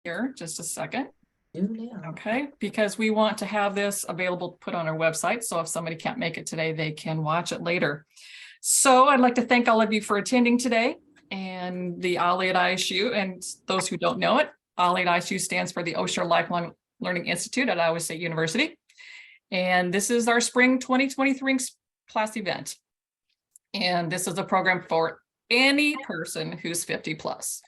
here just a second. Do now. Okay, because we want to have this available to put on our website. So if somebody can't make it today, they can watch it later. So I'd like to thank all of you for attending today, and the OLLI at ISU. And those who don't know it, OLLI at ISU stands for the Osher Lifelong Learning Institute at Iowa State University. And this is our spring 2023 class event. And this is a program for any person who's 50 plus.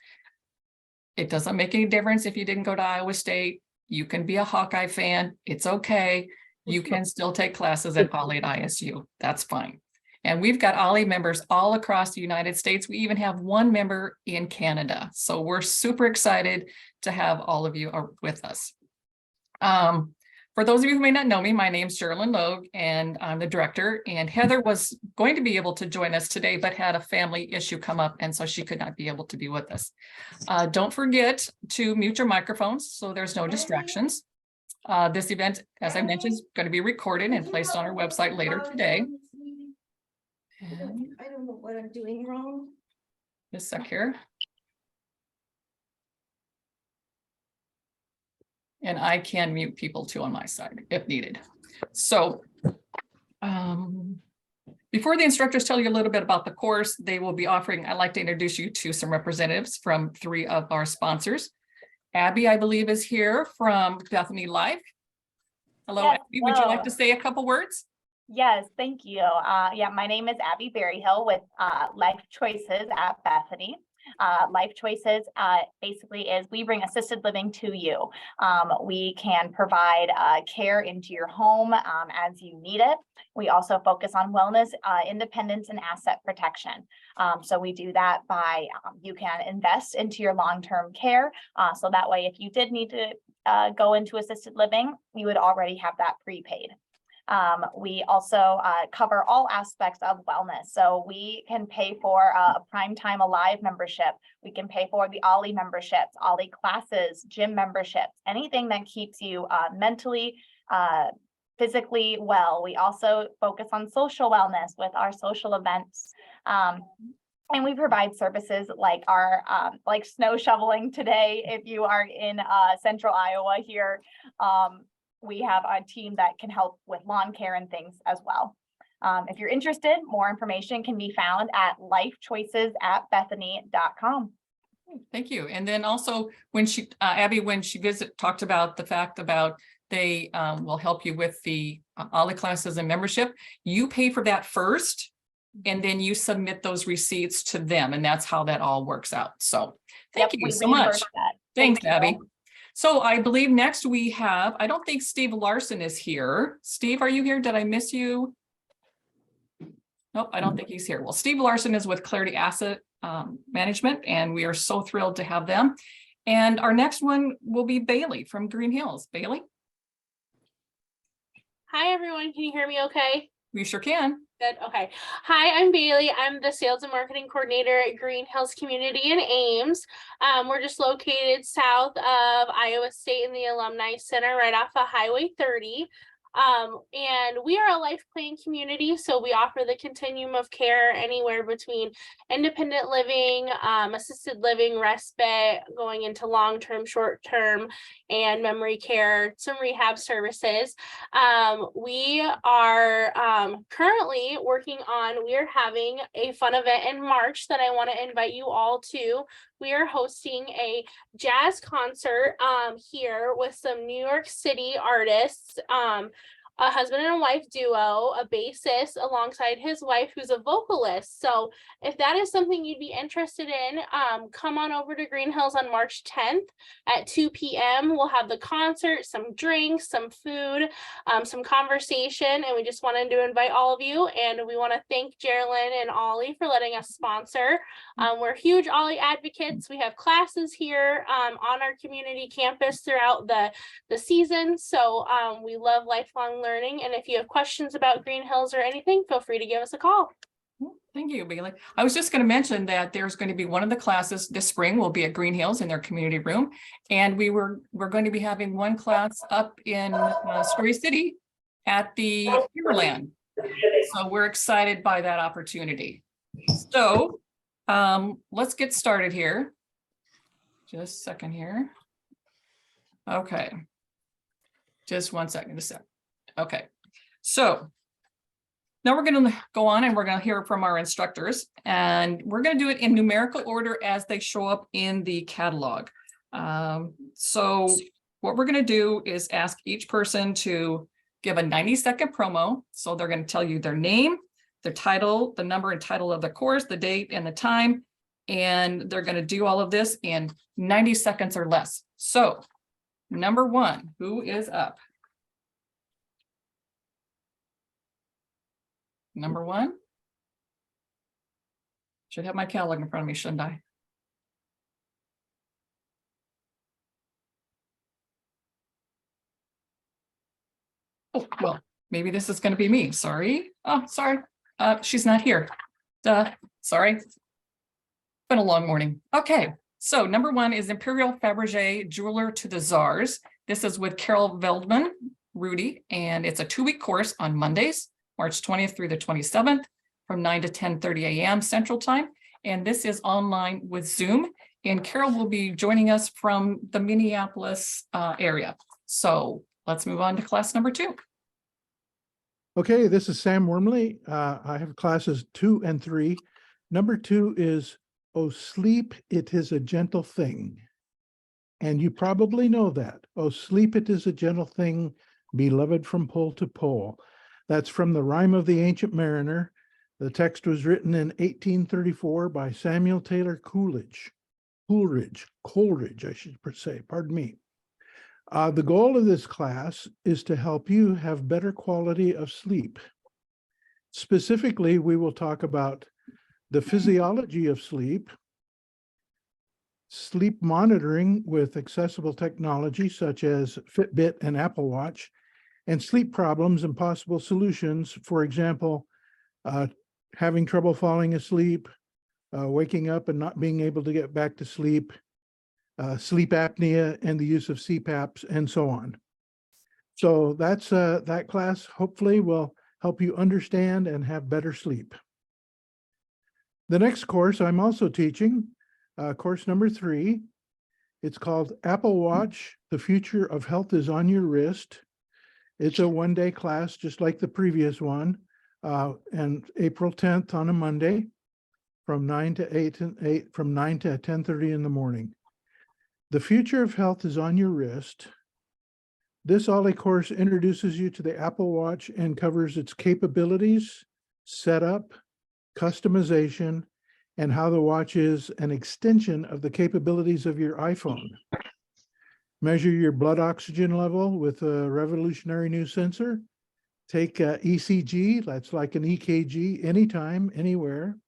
It doesn't make any difference if you didn't go to Iowa State. You can be a Hawkeye fan. It's okay. You can still take classes at OLLI at ISU. That's fine. And we've got OLLI members all across the United States. We even have one member in Canada. So we're super excited to have all of you with us. For those of you who may not know me, my name's Sherilyn Logue, and I'm the director. And Heather was going to be able to join us today, but had a family issue come up, and so she could not be able to be with us. Don't forget to mute your microphones so there's no distractions. This event, as I mentioned, is going to be recorded and placed on our website later today. I don't know what I'm doing wrong. Just a sec here. And I can mute people too on my side if needed. So before the instructors tell you a little bit about the course they will be offering, I'd like to introduce you to some representatives from 3 of our sponsors. Abby, I believe, is here from Bethany Life. Hello, Yes, Abby. Would you like to say a couple words? Yes, thank you. Yeah, my name is Abby Berryhill with Life Choices at Bethany. Life Choices basically is we bring assisted living to you. We can provide care into your home as you need it. We also focus on wellness, independence, and asset protection. So we do that by you can invest into your long-term care. So that way, if you did need to go into assisted living, you would already have that prepaid. We also cover all aspects of wellness. So we can pay for a Primetime Alive membership. We can pay for the OLLI memberships, OLLI classes, gym memberships, anything that keeps you mentally, physically well. We also focus on social wellness with our social events. And we provide services like our like snow shoveling today. If you are in central Iowa here, we have a team that can help with lawn care and things as well. If you're interested, more information can be found at lifechoices@bethany.com. Thank you. And then also when she, Abby, when she talked about the fact about they will help you with the OLLI classes and membership, you pay for that first, and then you submit those receipts to them. And that's how that all works out. So thank you so much. Thanks, Abby. So I believe next we have, I don't think Steve Larson is here. Steve, are you here? Did I miss you? Nope, I don't think he's here. Well, Steve Larson is with Clarity Asset Management, and we are so thrilled to have them. And our next one will be Bailey from Green Hills. Bailey? Hi, everyone. Can you hear me okay? We sure can. Good. Okay. Hi, I'm Bailey. I'm the sales and marketing coordinator at Green Hills Community in Ames. We're just located south of Iowa State in the Alumni Center, right off of Highway 30. And we are a life plan community, so we offer the continuum of care anywhere between independent living, assisted living, respite, going into long-term, short-term, and memory care, some rehab services. We are currently working on, we are having a fun event in March that I want to invite you all to. We are hosting a jazz concert here with some New York City artists, a husband and wife duo, a bassist alongside his wife who's a vocalist. So if that is something you'd be interested in, come on over to Green Hills on March 10th at 2 p.m. We'll have the concert, some drinks, some food, some conversation, and we just wanted to invite all of you. And we want to thank Geraldine and OLLI for letting us sponsor. We're huge OLLI advocates. We have classes here on our community campus throughout the season. So we love lifelong learning. And if you have questions about Green Hills or anything, feel free to give us a call. Thank you, Bailey. I was just going to mention that there's going to be one of the classes this spring will be at Green Hills in their community room. And we're going to be having one class up in Story City at the Timberland. So we're excited by that opportunity. So let's get started here. Just a second here. Okay. Just one second, just a sec. Okay, so now we're going to go on and we're going to hear from our instructors, and we're going to do it in numerical order as they show up in the catalog. So what we're going to do is ask each person to give a 90-second promo. So they're going to tell you their name, their title, the number and title of the course, the date and the time, and they're going to do all of this in 90 seconds or less. So number one, who is up? Number one. Should have my catalog in front of me, shouldn't I? Oh, well, maybe this is going to be me. Sorry. Oh, sorry. She's not here. Sorry. Been a long morning. Okay. So number one is Imperial Fabergé Jeweler to the Czars. This is with Carol Veldman, Rudy, and it's a 2-week course on Mondays, March 20th through the 27th from 9 to 10:30 a.m. Central Time. And this is online with Zoom. And Carol will be joining us from the Minneapolis area. So let's move on to class number 2. Okay, this is Sam Wormley. I have classes 2 and 3. Number 2 is "Oh, sleep, it is a gentle thing." And you probably know that. "Oh, sleep, it is a gentle thing, beloved from pole to pole." That's from the Rime of the Ancient Mariner. The text was written in 1834 by Samuel Taylor Coleridge, I should say, pardon me. The goal of this class is to help you have better quality of sleep. Specifically, we will talk about the physiology of sleep, sleep monitoring with accessible technology such as Fitbit and Apple Watch, and sleep problems and possible solutions. For example, having trouble falling asleep, waking up and not being able to get back to sleep, sleep apnea and the use of CPAPs, and so on. So that's that class hopefully will help you understand and have better sleep. The next course I'm also teaching, course number 3. It's called Apple Watch, The Future of Health is on Your Wrist. It's a 1-day class, just like the previous one, and April 10th on a Monday from 9 to 10:30 in the morning. The future of health is on your wrist. This OLLI course introduces you to the Apple Watch and covers its capabilities, setup, customization, and how the watch is an extension of the capabilities of your iPhone. Measure your blood oxygen level with a revolutionary new sensor. Take ECG, that's like an EKG, anytime, anywhere.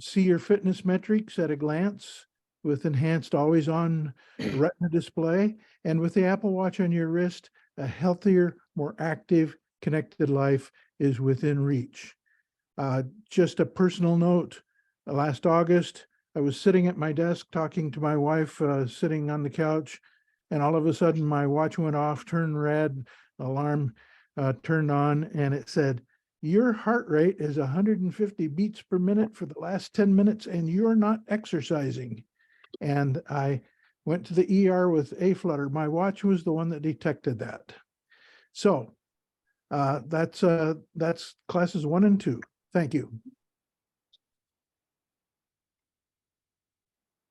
See your fitness metrics at a glance with enhanced always-on retina display. And with the Apple Watch on your wrist, a healthier, more active, connected life is within reach. Just a personal note, last August, I was sitting at my desk talking to my wife, sitting on the couch, and all of a sudden my watch went off, turned red, alarm turned on, and it said, "Your heart rate is 150 beats per minute for the last 10 minutes, and you're not exercising." And I went to the ER with a flutter. My watch was the one that detected that. So that's classes 1 and 2. Thank you.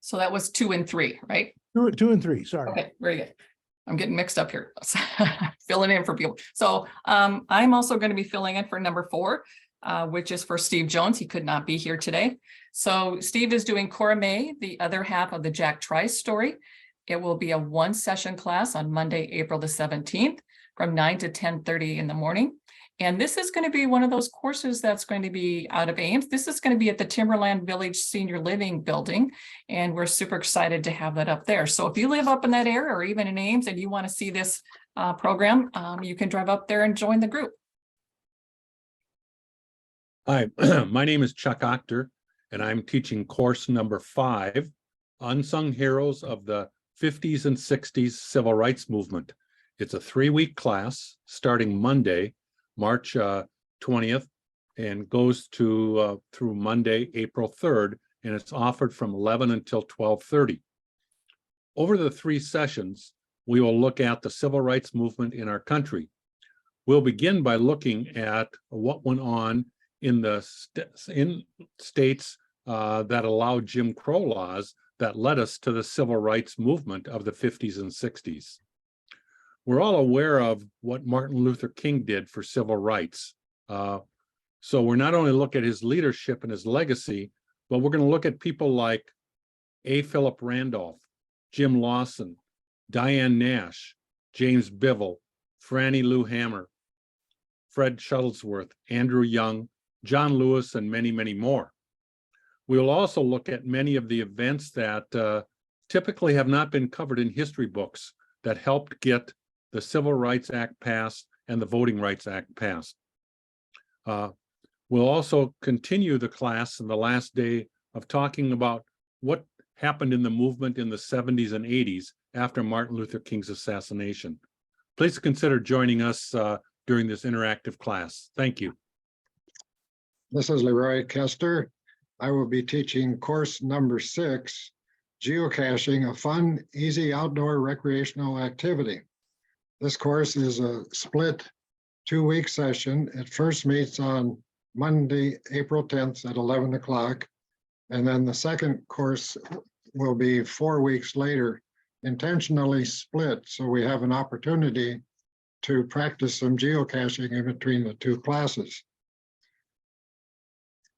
So that was 2 and 3, right? 2 and 3, sorry. Okay, very good. I'm getting mixed up here. Filling in for people. So I'm also going to be filling in for number 4, which is for Steve Jones. He could not be here today. So Steve is doing Cora May, the other half of the Jack Trice story. It will be a 1-session class on Monday, April the 17th from 9 to 10:30 in the morning. And this is going to be one of those courses that's going to be out of Ames. This is going to be at the Timberland Village Senior Living Building, and we're super excited to have that up there. So if you live up in that area or even in Ames and you want to see this program, you can drive up there and join the group. Hi, my name is Chuck Octor, and I'm teaching course number 5, Unsung Heroes of the 50s and 60s Civil Rights Movement. It's a 3-week class starting Monday, March 20th, and goes to through Monday, April 3rd, and it's offered from 11 until 12:30. Over the 3 sessions, we will look at the civil rights movement in our country. We'll begin by looking at what went on in the states that allowed Jim Crow laws that led us to the civil rights movement of the 50s and 60s. We're all aware of what Martin Luther King did for civil rights. So we're not only look at his leadership and his legacy, but we're going to look at people like A. Philip Randolph, Jim Lawson, Diane Nash, James Bivell, Franny Lou Hammer, Fred Shuttlesworth, Andrew Young, John Lewis, and many, many more. We'll also look at many of the events that typically have not been covered in history books that helped get the Civil Rights Act passed and the Voting Rights Act passed. We'll also continue the class in the last day of talking about what happened in the movement in the 70s and 80s after Martin Luther King's assassination. Please consider joining us during this interactive class. Thank you. This is Leroy Kester. I will be teaching course number 6, geocaching, a fun, easy outdoor recreational activity. This course is a split 2-week session. It first meets on Monday, April 10th at 11 o'clock. And then the second course will be 4 weeks later, intentionally split. So we have an opportunity to practice some geocaching in between the 2 classes.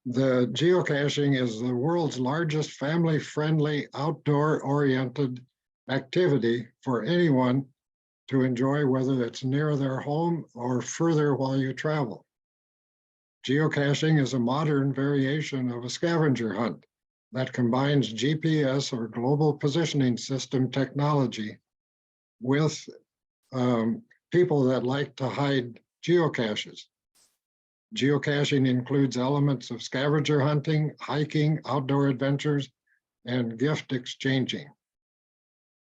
The geocaching is the world's largest family-friendly, outdoor-oriented activity for anyone to enjoy, whether it's near their home or further while you travel. Geocaching is a modern variation of a scavenger hunt that combines GPS or global positioning system technology with people that like to hide geocaches. Geocaching includes elements of scavenger hunting, hiking, outdoor adventures, and gift exchanging.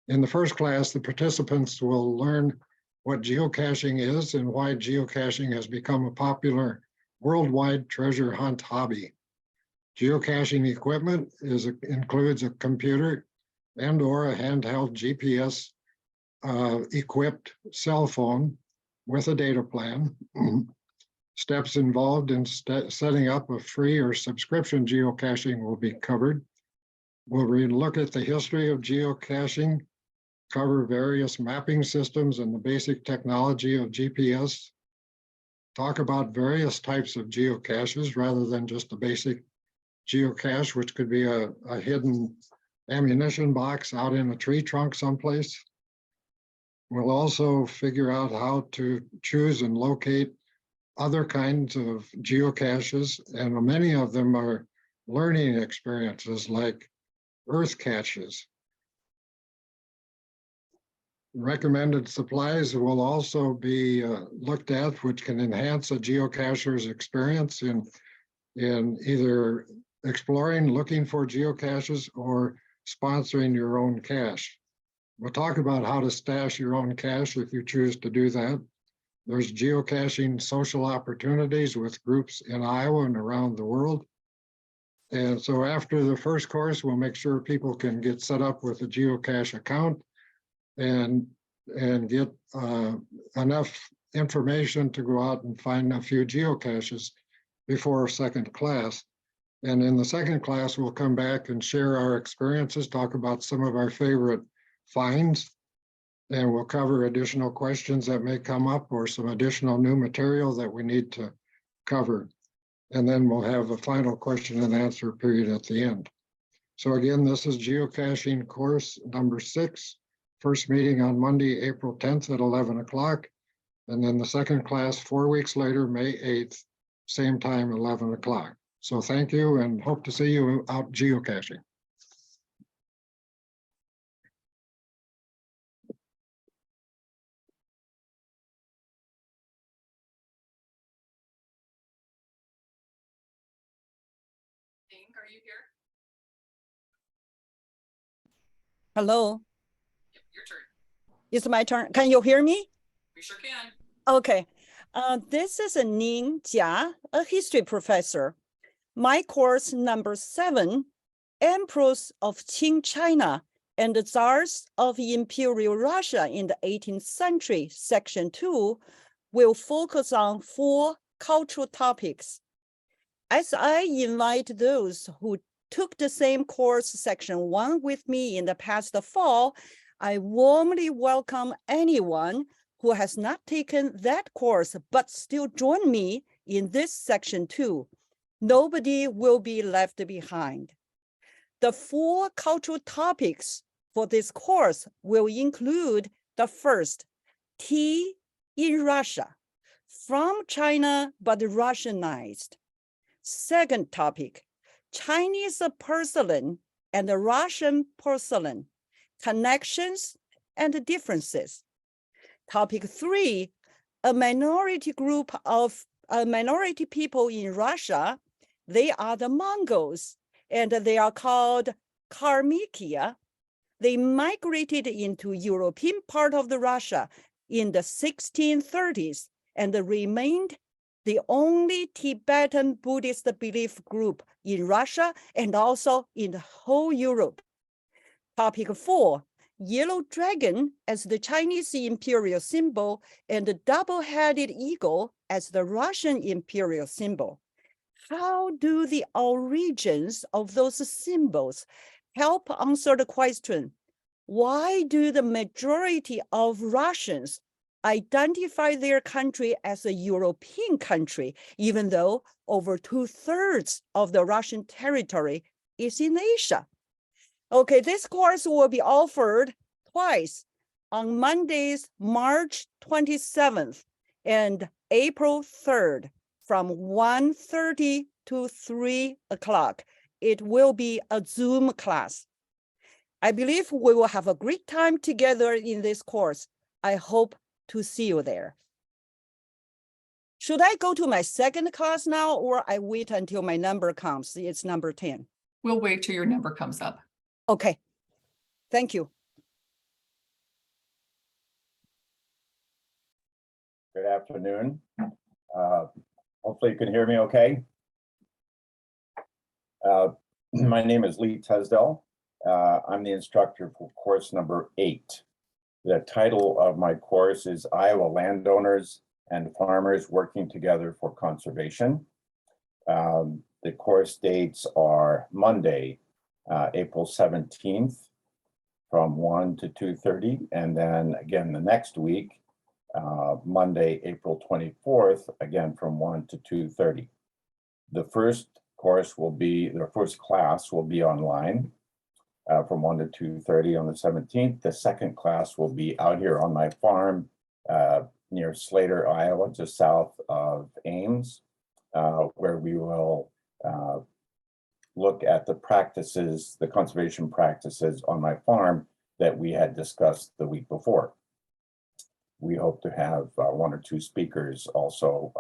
In the first class, the participants will learn what geocaching is and why geocaching has become a popular worldwide treasure hunt hobby. Geocaching equipment includes a computer and/or a handheld GPS equipped cell phone with a data plan. Steps involved in setting up a free or subscription geocaching will be covered. We'll look at the history of geocaching, cover various mapping systems and the basic technology of GPS, talk about various types of geocaches rather than just a basic geocache, which could be a hidden ammunition box out in a tree trunk someplace. We'll also figure out how to choose and locate other kinds of geocaches, and many of them are learning experiences like earth caches. Recommended supplies will also be looked at, which can enhance a geocacher's experience in either exploring, looking for geocaches, or sponsoring your own cache. We'll talk about how to stash your own cache if you choose to do that. There's geocaching social opportunities with groups in Iowa and around the world. And so after the first course, we'll make sure people can get set up with a geocache account and get enough information to go out and find a few geocaches before second class. And in the second class, we'll come back and share our experiences, talk about some of our favorite finds, and we'll cover additional questions that may come up or some additional new material that we need to cover. And then we'll have a final question and answer period at the end. So again, this is geocaching course number 6, first meeting on Monday, April 10th at 11 o'clock. And then the second class 4 weeks later, May 8th, same time, 11 o'clock. So thank you and hope to see you out geocaching. Are you here? Hello, Your turn. it's my turn. Can you hear me? We sure can. Okay. This is Ning Jia, a history professor. My course number 7, Emperors of Qing China, and the Tsars of Imperial Russia in the 18th century, section 2, will focus on 4 cultural topics. As I invite those who took the same course, section 1, with me in the past fall, I warmly welcome anyone who has not taken that course but still join me in this section 2. Nobody will be left behind. The 4 cultural topics for this course will include the first, tea in Russia, from China but Russianized. Second topic, Chinese porcelain and Russian porcelain, connections and differences. Topic 3, a minority people in Russia. They are the Mongols, and they are called Kalmykia. They migrated into European part of the Russia in the 1630s and remained the only Tibetan Buddhist belief group in Russia and also in the whole Europe. Topic 4, yellow dragon as the Chinese imperial symbol and the double-headed eagle as the Russian imperial symbol. How do the origins of those symbols help answer the question, why do the majority of Russians identify their country as a European country, even though over 2/3 of the Russian territory is in Asia? Okay, this course will be offered twice on Mondays, March 27th and April 3rd from 1:30 to 3 o'clock. It will be a Zoom class. I believe we will have a great time together in this course. I hope to see you there. Should I go to my second class now, or I wait until my number comes? It's number 10. We'll wait till your number comes up. Okay, thank you. Good afternoon. Hopefully you can hear me okay. My name is Lee Tesdell. I'm the instructor for course number 8. The title of my course is Iowa Landowners and Farmers Working Together for Conservation. The course dates are Monday, April 17th from 1 to 2:30, and then again the next week, Monday, April 24th, again from 1 to 2:30. The first class will be online from 1 to 2:30 on the 17th. The second class will be out here on my farm near Slater, Iowa, just south of Ames, where we will look at the practices, the conservation practices on my farm that we had discussed the week before. We hope to have 1 or 2 speakers also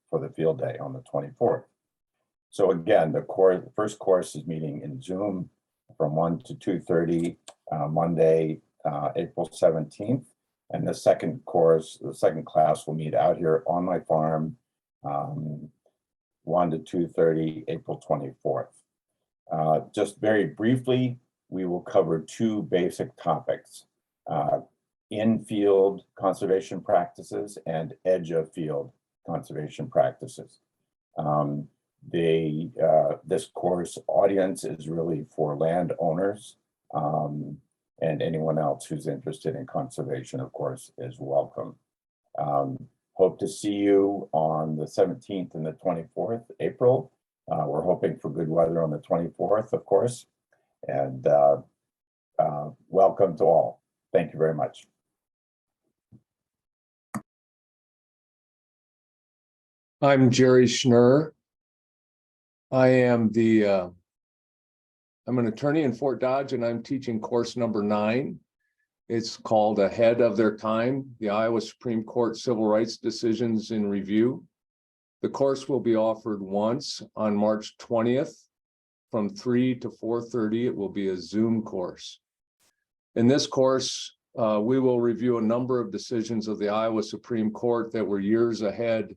for the field day on the 24th. So again, the first course is meeting in Zoom from 1 to 2:30 Monday, April 17th. And the second class will meet out here on my farm 1 to 2:30 April 24th. Just very briefly, we will cover 2 basic topics, in-field conservation practices and edge-of-field conservation practices. This course audience is really for landowners, and anyone else who's interested in conservation, of course, is welcome. Hope to see you on the 17th and the 24th April. We're hoping for good weather on the 24th, of course, and welcome to all. Thank you very much. I'm Jerry Schnurr. I'm an attorney in Fort Dodge, and I'm teaching course number 9. It's called Ahead of Their Time, the Iowa Supreme Court Civil Rights Decisions in Review. The course will be offered once on March 20th from 3 to 4:30. It will be a Zoom course. In this course, we will review a number of decisions of the Iowa Supreme Court that were years ahead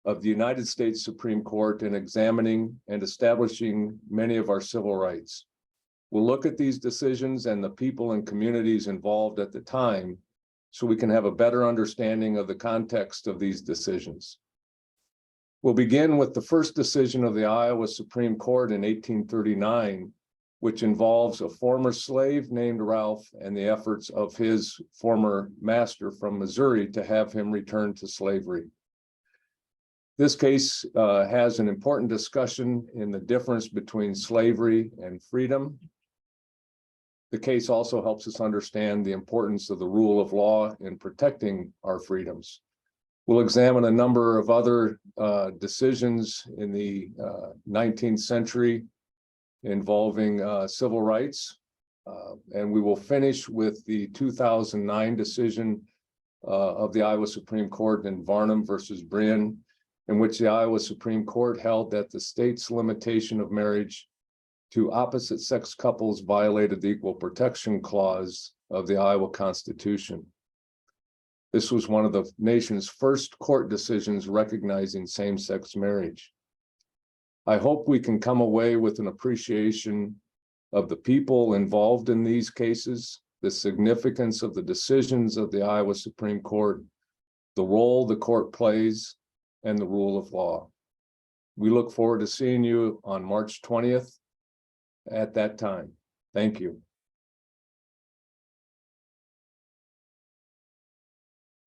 of the United States Supreme Court in examining and establishing many of our civil rights. We'll look at these decisions and the people and communities involved at the time so we can have a better understanding of the context of these decisions. We'll begin with the first decision of the Iowa Supreme Court in 1839, which involves a former slave named Ralph and the efforts of his former master from Missouri to have him returned to slavery. This case has an important discussion in the difference between slavery and freedom. The case also helps us understand the importance of the rule of law in protecting our freedoms. We'll examine a number of other decisions in the 19th century involving civil rights. And we will finish with the 2009 decision of the Iowa Supreme Court in Varnum versus Bryn, in which the Iowa Supreme Court held that the state's limitation of marriage to opposite sex couples violated the Equal Protection Clause of the Iowa Constitution. This was one of the nation's first court decisions recognizing same-sex marriage. I hope we can come away with an appreciation of the people involved in these cases, the significance of the decisions of the Iowa Supreme Court, the role the court plays, and the rule of law. We look forward to seeing you on March 20th at that time. Thank you.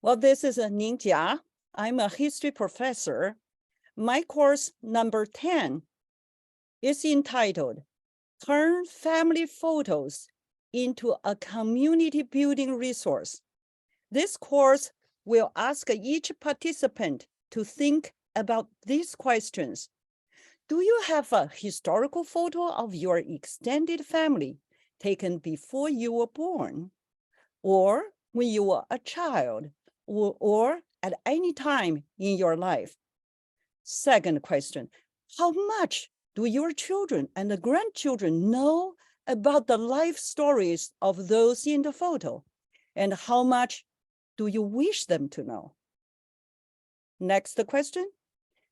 Well, this is a Ninjia. I'm a history professor. My course number 10 is entitled Turn Family Photos into a Community Building Resource. This course will ask each participant to think about these questions. Do you have a historical photo of your extended family taken before you were born, or when you were a child, or at any time in your life? Second question, how much do your children and the grandchildren know about the life stories of those in the photo? And how much do you wish them to know? Next question,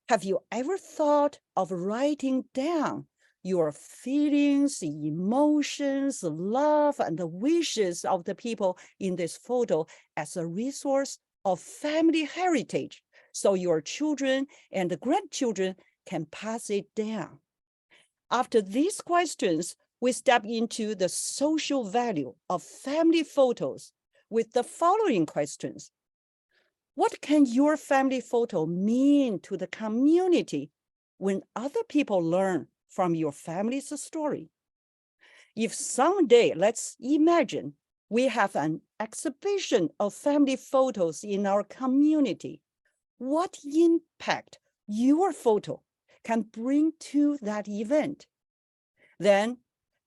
have you ever thought of writing down your feelings, emotions, love, and the wishes of the people in this photo as a resource of family heritage, so your children and the grandchildren can pass it down? After these questions, we step into the social value of family photos with the following questions. What can your family photo mean to the community when other people learn from your family's story? If someday, let's imagine, we have an exhibition of family photos in our community, what impact your photo can bring to that event? Then,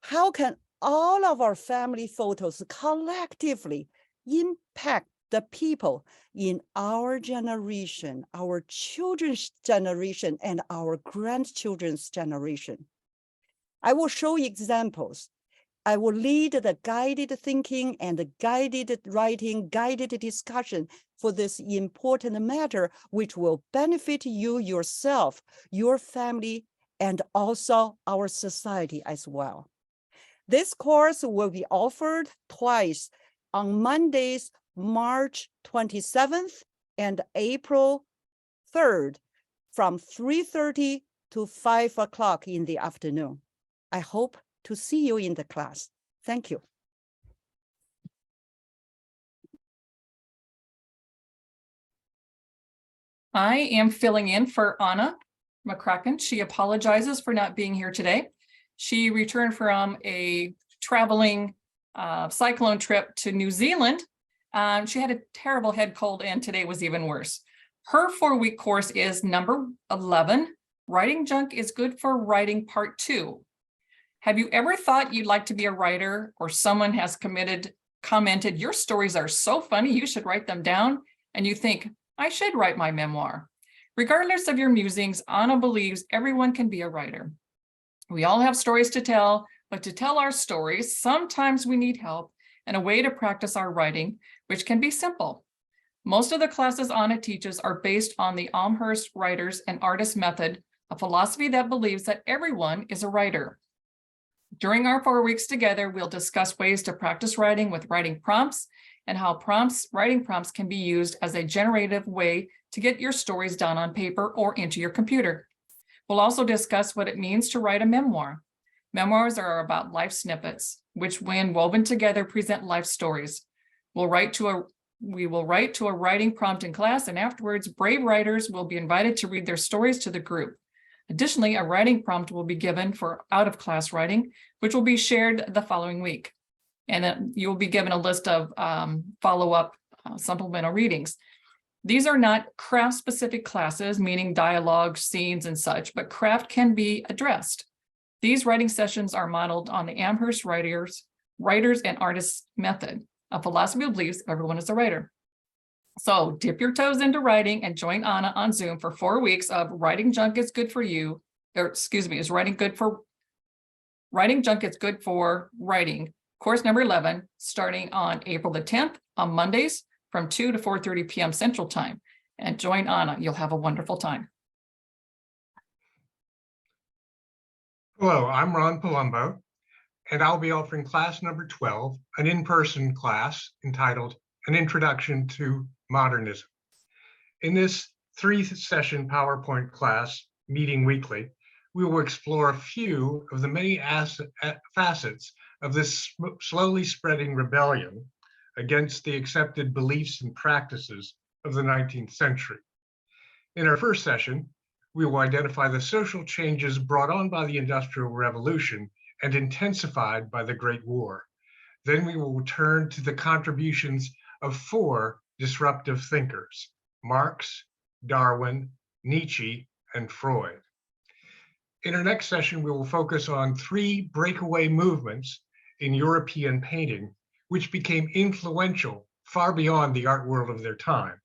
how can all of our family photos collectively impact the people in our generation, our children's generation, and our grandchildren's generation? I will show examples. I will lead the guided thinking and the guided writing, guided discussion for this important matter, which will benefit you yourself, your family, and also our society as well. This course will be offered twice on Mondays, March 27th and April 3rd from 3:30 to 5 o'clock in the afternoon. I hope to see you in the class. Thank you. I am filling in for Anna McCracken. She apologizes for not being here today. She returned from a traveling cyclone trip to New Zealand. She had a terrible head cold, and today was even worse. Her 4-week course is number 11. Writing Junk is Good for Writing Part 2. Have you ever thought you'd like to be a writer, or someone has commented, your stories are so funny, you should write them down, and you think, I should write my memoir? Regardless of your musings, Anna believes everyone can be a writer. We all have stories to tell, but to tell our stories, sometimes we need help and a way to practice our writing, which can be simple. Most of the classes Anna teaches are based on the Amherst Writers and Artists Method, a philosophy that believes that everyone is a writer. During our 4 weeks together, we'll discuss ways to practice writing with writing prompts and how writing prompts can be used as a generative way to get your stories down on paper or into your computer. We'll also discuss what it means to write a memoir. Memoirs are about life snippets, which when woven together present life stories. We will write to a writing prompt in class, and afterwards, brave writers will be invited to read their stories to the group. Additionally, a writing prompt will be given for out-of-class writing, which will be shared the following week. And then you'll be given a list of follow-up supplemental readings. These are not craft-specific classes, meaning dialogue, scenes, and such, but craft can be addressed. These writing sessions are modeled on the Amherst writers and artists method, a philosophy that believes everyone is a writer. So dip your toes into writing and join Anna on Zoom for 4 weeks of Writing Junk is Good for You, or excuse me, Writing Junk is Good for Writing, course number 11, starting on April the 10th on Mondays from 2 to 4:30 p.m. Central Time. And join Anna, you'll have a wonderful time. Hello, I'm Ron Palumbo, and I'll be offering class number 12, an in-person class entitled An Introduction to Modernism. In this 3-session PowerPoint class, meeting weekly, we will explore a few of the many facets of this slowly spreading rebellion against the accepted beliefs and practices of the 19th century. In our first session, we will identify the social changes brought on by the Industrial Revolution and intensified by the Great War. Then we will return to the contributions of 4 disruptive thinkers: Marx, Darwin, Nietzsche, and Freud. In our next session, we will focus on 3 breakaway movements in European painting, which became influential far beyond the art world of their time: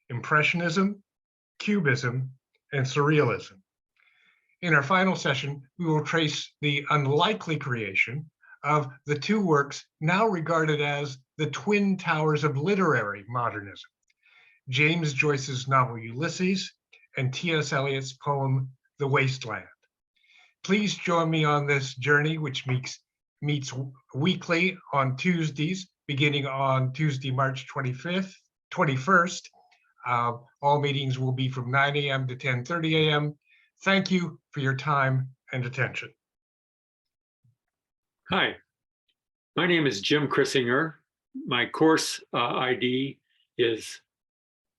Impressionism, Cubism, and Surrealism. In our final session, we will trace the unlikely creation of the 2 works now regarded as the twin towers of literary modernism: James Joyce's novel Ulysses and T.S. Eliot's poem The Wasteland. Please join me on this journey, which meets weekly on Tuesdays, beginning on Tuesday, March 21st. All meetings will be from 9 a.m. to 10:30 a.m. Thank you for your time and attention. Hi, my name is Jim Chrissinger. My course ID is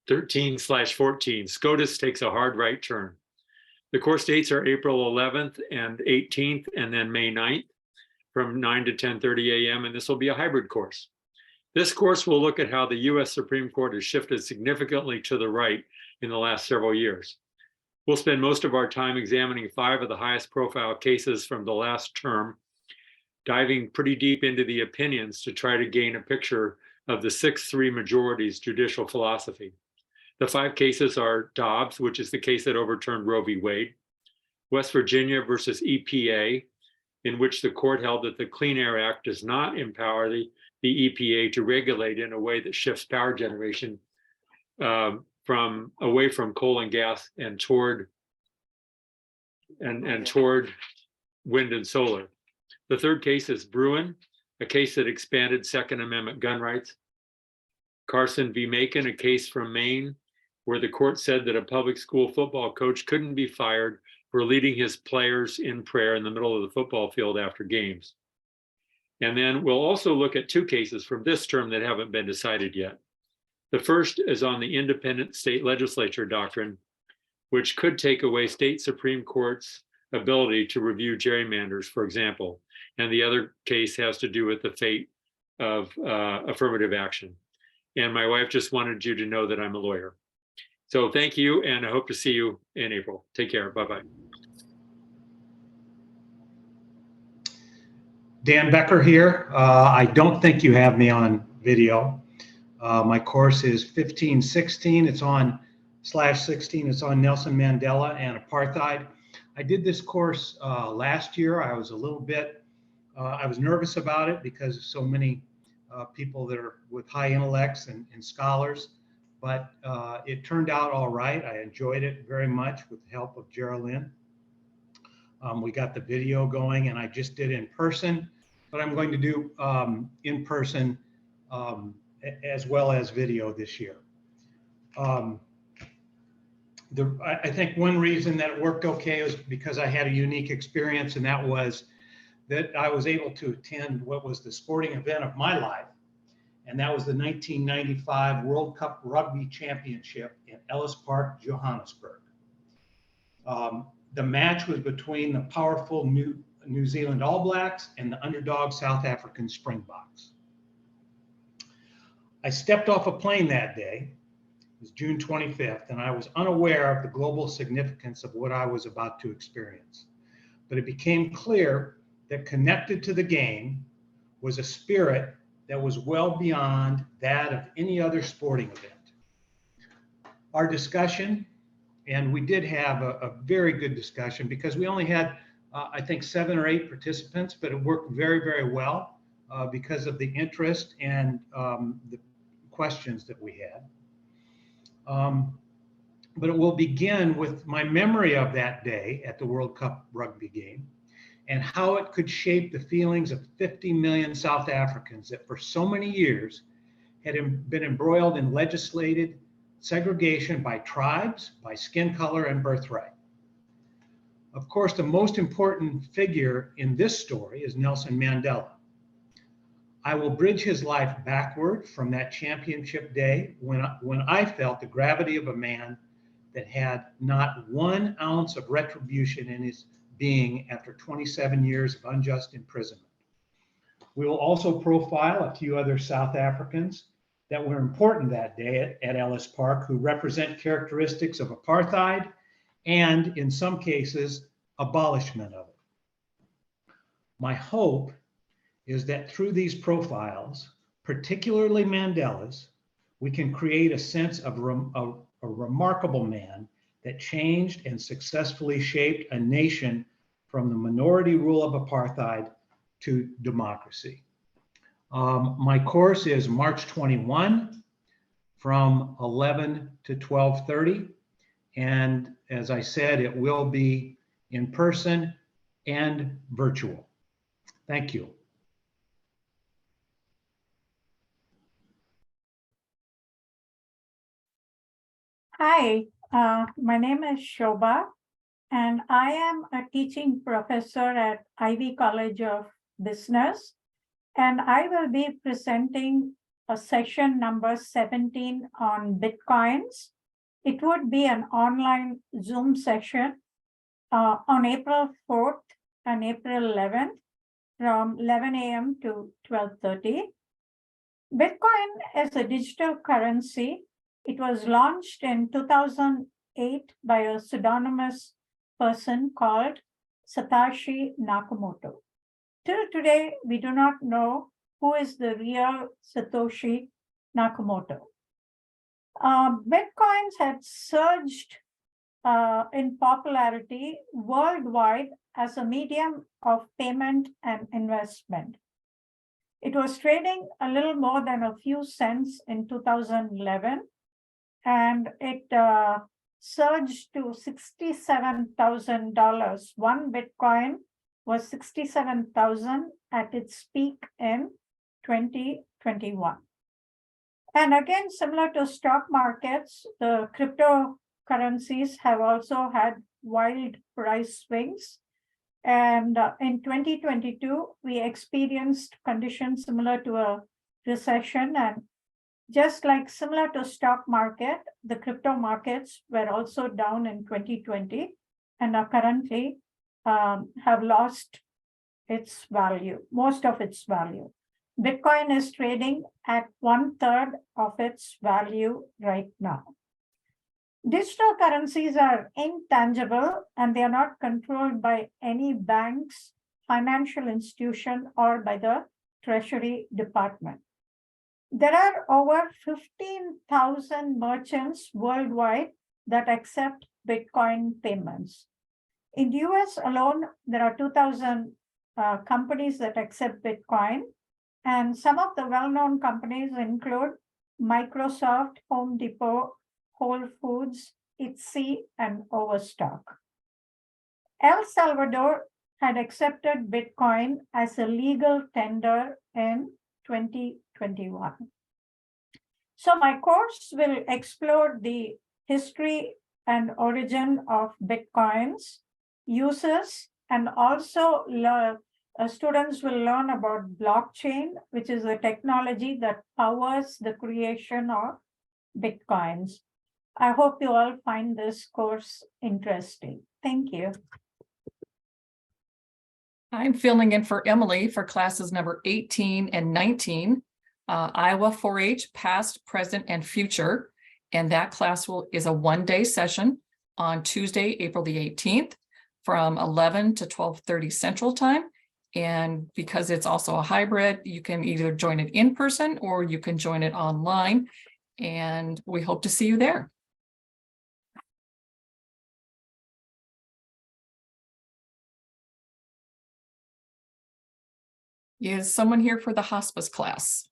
13/14. SCOTUS takes a hard right turn. The course dates are April 11th and 18th, and then May 9th from 9 to 10:30 a.m. And this will be a hybrid course. This course will look at how the US Supreme Court has shifted significantly to the right in the last several years. We'll spend most of our time examining 5 of the highest profile cases from the last term, diving pretty deep into the opinions to try to gain a picture of the 6-3 majority's judicial philosophy. The 5 cases are Dobbs, which is the case that overturned Roe v. Wade; West Virginia versus EPA, in which the court held that the Clean Air Act does not empower the EPA to regulate in a way that shifts power generation away from coal and gas and toward wind and solar. The third case is Bruin, a case that expanded Second Amendment gun rights. Carson v. Macon, a case from Maine, where the court said that a public school football coach couldn't be fired for leading his players in prayer in the middle of the football field after games. And then we'll also look at 2 cases from this term that haven't been decided yet. The first is on the independent state legislature doctrine, which could take away state Supreme Court's ability to review gerrymanders, for example. And the other case has to do with the fate of affirmative action. And my wife just wanted you to know that I'm a lawyer. So thank you, and I hope to see you in April. Take care. Bye-bye. Dan Becker here. I don't think you have me on video. My course is 1516. It's on /16. It's on Nelson Mandela and apartheid. I did this course last year. I was a little bit, I was nervous about it because of so many people that are with high intellects and scholars, but it turned out all right. I enjoyed it very much with the help of Geraldine. We got the video going, and I just did in person, but I'm going to do in person as well as video this year. I think one reason that it worked okay was because I had a unique experience, and that was that I was able to attend what was the sporting event of my life, and that was the 1995 World Cup Rugby Championship in Ellis Park, Johannesburg. The match was between the powerful New Zealand All Blacks and the underdog South African Springboks. I stepped off a plane that day. It was June 25th, and I was unaware of the global significance of what I was about to experience. But it became clear that connected to the game was a spirit that was well beyond that of any other sporting event. Our discussion, and we did have a very good discussion because we only had, I think, 7 or 8 participants, but it worked very, very well because of the interest and the questions that we had. But it will begin with my memory of that day at the World Cup rugby game and how it could shape the feelings of 50 million South Africans that for so many years had been embroiled in legislated segregation by tribes, by skin color, and birthright. Of course, the most important figure in this story is Nelson Mandela. I will bridge his life backward from that championship day when I felt the gravity of a man that had not 1 ounce of retribution in his being after 27 years of unjust imprisonment. We will also profile a few other South Africans that were important that day at Ellis Park, who represent characteristics of apartheid and, in some cases, abolishment of it. My hope is that through these profiles, particularly Mandela's, we can create a sense of a remarkable man that changed and successfully shaped a nation from the minority rule of apartheid to democracy. My course is March 21 from 11 to 12:30. And as I said, it will be in person and virtual. Thank you. Hi, my name is Shobha, and I am a teaching professor at Ivy College of Business, and I will be presenting a session number 17 on Bitcoins. It would be an online Zoom session on April 4th and April 11th from 11 a.m. to 12:30. Bitcoin is a digital currency. It was launched in 2008 by a pseudonymous person called Satoshi Nakamoto. Till today, we do not know who is the real Satoshi Nakamoto. Bitcoins had surged in popularity worldwide as a medium of payment and investment. It was trading a little more than a few cents in 2011, and it surged to $67,000. One Bitcoin was $67,000 at its peak in 2021. And again, similar to stock markets, the cryptocurrencies have also had wild price swings. And in 2022, we experienced conditions similar to a recession, and just like similar to stock market, the crypto markets were also down in 2020 and are currently have lost its value, most of its value. Bitcoin is trading at 1/3 of its value right now. Digital currencies are intangible and they are not controlled by any banks, financial institution, or by the Treasury Department. There are over 15,000 merchants worldwide that accept Bitcoin payments. In the US alone, there are 2,000 companies that accept Bitcoin. And some of the well-known companies include Microsoft, Home Depot, Whole Foods, Etsy, and Overstock. El Salvador had accepted Bitcoin as a legal tender in 2021. So my course will explore the history and origin of Bitcoins, uses, and also students will learn about blockchain, which is the technology that powers the creation of Bitcoins. I hope you all find this course interesting. Thank you. I'm filling in for Emily for classes number 18 and 19, Iowa 4-H, past, present, and future. And that class is a one-day session on Tuesday, April the 18th from 11 to 12:30 Central Time. And because it's also a hybrid, you can either join it in person or you can join it online. And we hope to see you there. Is someone here for the hospice class?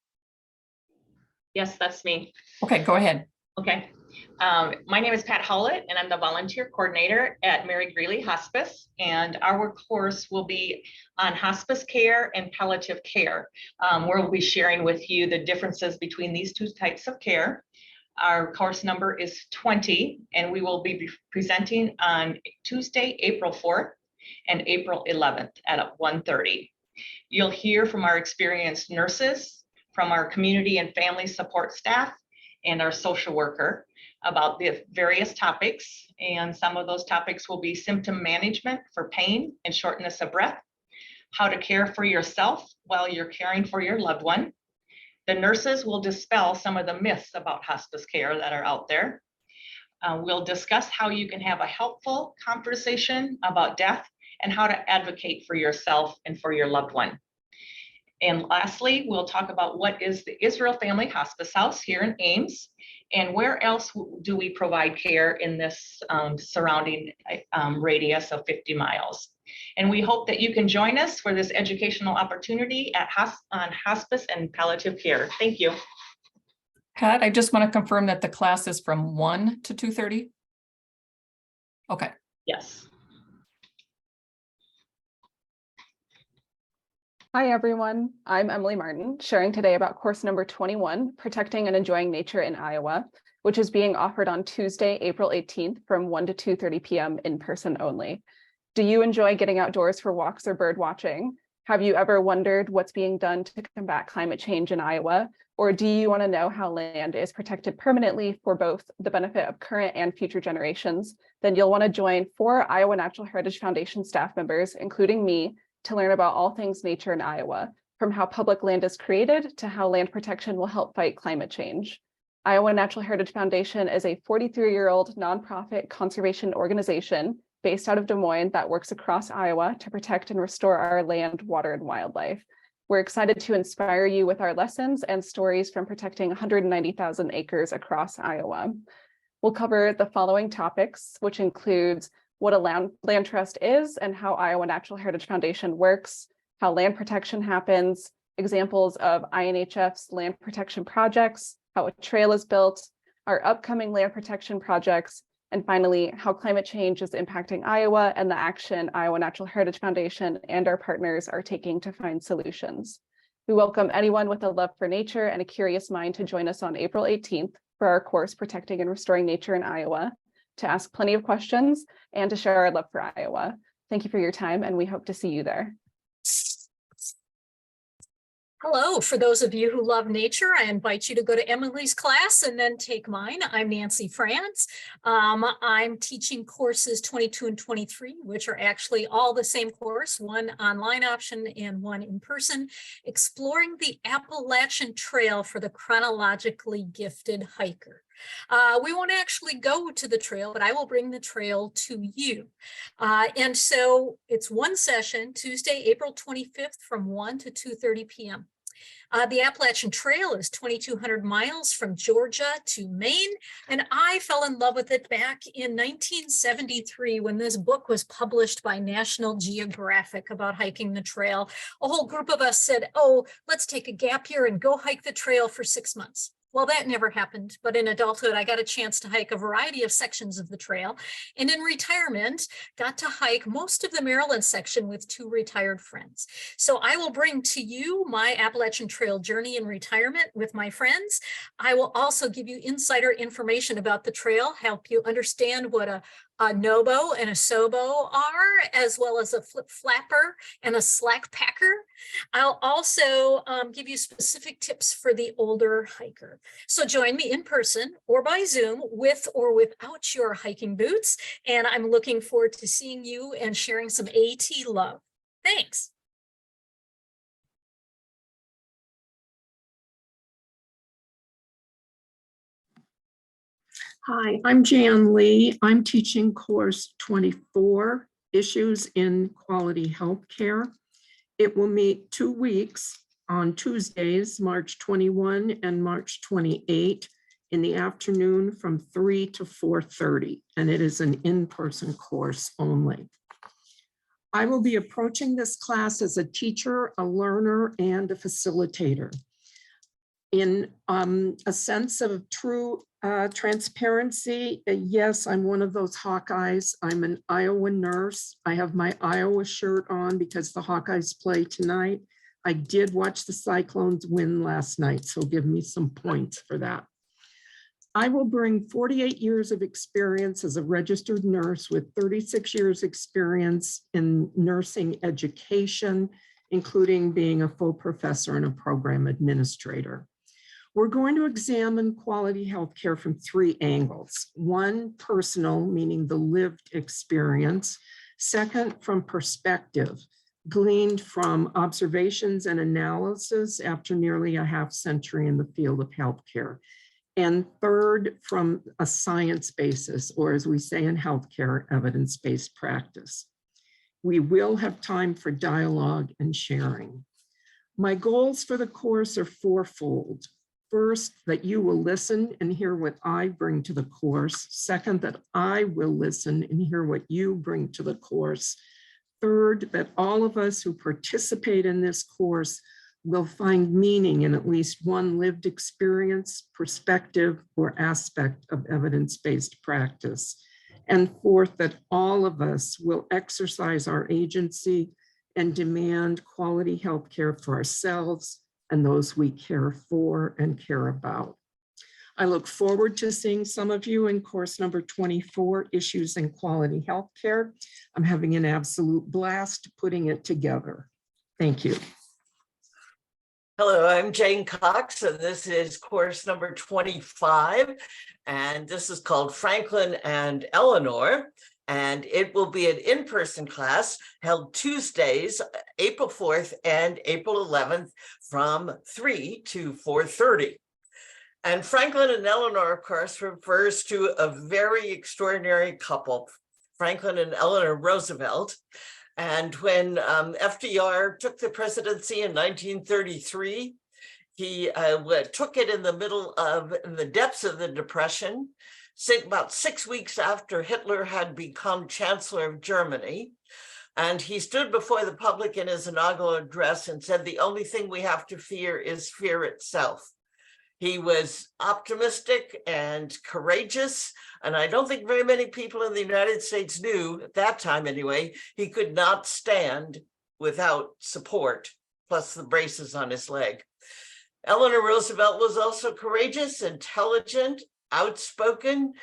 Yes, that's me. Okay, go ahead. Okay. My name is Pat Howlett, and I'm the volunteer coordinator at Mary Greeley Hospice. And our course will be on hospice care and palliative care. We'll be sharing with you the differences between these two types of care. Our course number is 20, and we will be presenting on Tuesday, April 4th and April 11th at 1:30. You'll hear from our experienced nurses, from our community and family support staff, and our social worker about the various topics. And some of those topics will be symptom management for pain and shortness of breath, how to care for yourself while you're caring for your loved one. The nurses will dispel some of the myths about hospice care that are out there. We'll discuss how you can have a helpful conversation about death and how to advocate for yourself and for your loved one. And lastly, we'll talk about what is the Israel Family Hospice House here in Ames, and where else do we provide care in this surrounding radius of 50 miles. And we hope that you can join us for this educational opportunity on hospice and palliative care. Thank you. Pat, I just want to confirm that the class is from 1 to 2:30. Okay. Yes. Hi, everyone. I'm Emily Martin, sharing today about course number 21, Protecting and Enjoying Nature in Iowa, which is being offered on Tuesday, April 18th from 1 to 2:30 p.m. in person only. Do you enjoy getting outdoors for walks or bird watching? Have you ever wondered what's being done to combat climate change in Iowa? Or do you want to know how land is protected permanently for both the benefit of current and future generations? Then you'll want to join 4 Iowa Natural Heritage Foundation staff members, including me, to learn about all things nature in Iowa, from how public land is created to how land protection will help fight climate change. Iowa Natural Heritage Foundation is a 43-year-old nonprofit conservation organization based out of Des Moines that works across Iowa to protect and restore our land, water, and wildlife. We're excited to inspire you with our lessons and stories from protecting 190,000 acres across Iowa. We'll cover the following topics, which includes what a land trust is and how Iowa Natural Heritage Foundation works, how land protection happens, examples of INHF's land protection projects, how a trail is built, our upcoming land protection projects, and finally, how climate change is impacting Iowa and the action Iowa Natural Heritage Foundation and our partners are taking to find solutions. We welcome anyone with a love for nature and a curious mind to join us on April 18th for our course, Protecting and Restoring Nature in Iowa, to ask plenty of questions and to share our love for Iowa. Thank you for your time, and we hope to see you there. Hello, for those of you who love nature, I invite you to go to Emily's class and then take mine. I'm Nancy France. I'm teaching courses 22 and 23, which are actually all the same course, one online option and one in person, exploring the Appalachian Trail for the chronologically gifted hiker. We won't actually go to the trail, but I will bring the trail to you. And so it's one session, Tuesday, April 25th from 1 to 2:30 p.m. The Appalachian Trail is 2,200 miles from Georgia to Maine, and I fell in love with it back in 1973 when this book was published by National Geographic about hiking the trail. A whole group of us said, oh, let's take a gap year and go hike the trail for 6 months. Well, that never happened, but in adulthood, I got a chance to hike a variety of sections of the trail. And in retirement, got to hike most of the Maryland section with 2 retired friends. So I will bring to you my Appalachian Trail journey in retirement with my friends. I will also give you insider information about the trail, help you understand what a Nobo and a Sobo are, as well as a flip flapper and a slack packer. I'll also give you specific tips for the older hiker. So join me in person or by Zoom with or without your hiking boots. And I'm looking forward to seeing you and sharing some AT love. Thanks. Hi, I'm Jan Lee. I'm teaching course 24, Issues in Quality Healthcare. It will meet 2 weeks on Tuesdays, March 21 and March 28 in the afternoon from 3 to 4:30, and it is an in-person course only. I will be approaching this class as a teacher, a learner, and a facilitator. In a sense of true transparency, yes, I'm one of those Hawkeyes. I'm an Iowa nurse. I have my Iowa shirt on because the Hawkeyes play tonight. I did watch the Cyclones win last night, so give me some points for that. I will bring 48 years of experience as a registered nurse with 36 years experience in nursing education, including being a full professor and a program administrator. We're going to examine quality healthcare from 3 angles. 1, personal, meaning the lived experience. 2nd, from perspective, gleaned from observations and analysis after nearly a half century in the field of healthcare. And 3rd, from a science basis, or as we say in healthcare, evidence-based practice. We will have time for dialogue and sharing. My goals for the course are 4-fold. First, that you will listen and hear what I bring to the course. 2nd, that I will listen and hear what you bring to the course. 3rd, that all of us who participate in this course will find meaning in at least one lived experience, perspective, or aspect of evidence-based practice. And 4th, that all of us will exercise our agency and demand quality healthcare for ourselves and those we care for and care about. I look forward to seeing some of you in course number 24, Issues in Quality Healthcare. I'm having an absolute blast putting it together. Thank you. Hello, I'm Jane Cox, and this is course number 25, and this is called Franklin and Eleanor, and it will be an in-person class held Tuesdays, April 4th and April 11th from 3 to 4:30. And Franklin and Eleanor, of course, refers to a very extraordinary couple, Franklin and Eleanor Roosevelt. And when FDR took the presidency in 1933, he took it in the depths of the Depression, about 6 weeks after Hitler had become Chancellor of Germany. And he stood before the public in his inaugural address and said, the only thing we have to fear is fear itself. He was optimistic and courageous, and I don't think very many people in the United States knew, at that time anyway, he could not stand without support, plus the braces on his leg. Eleanor Roosevelt was also courageous, intelligent, outspoken.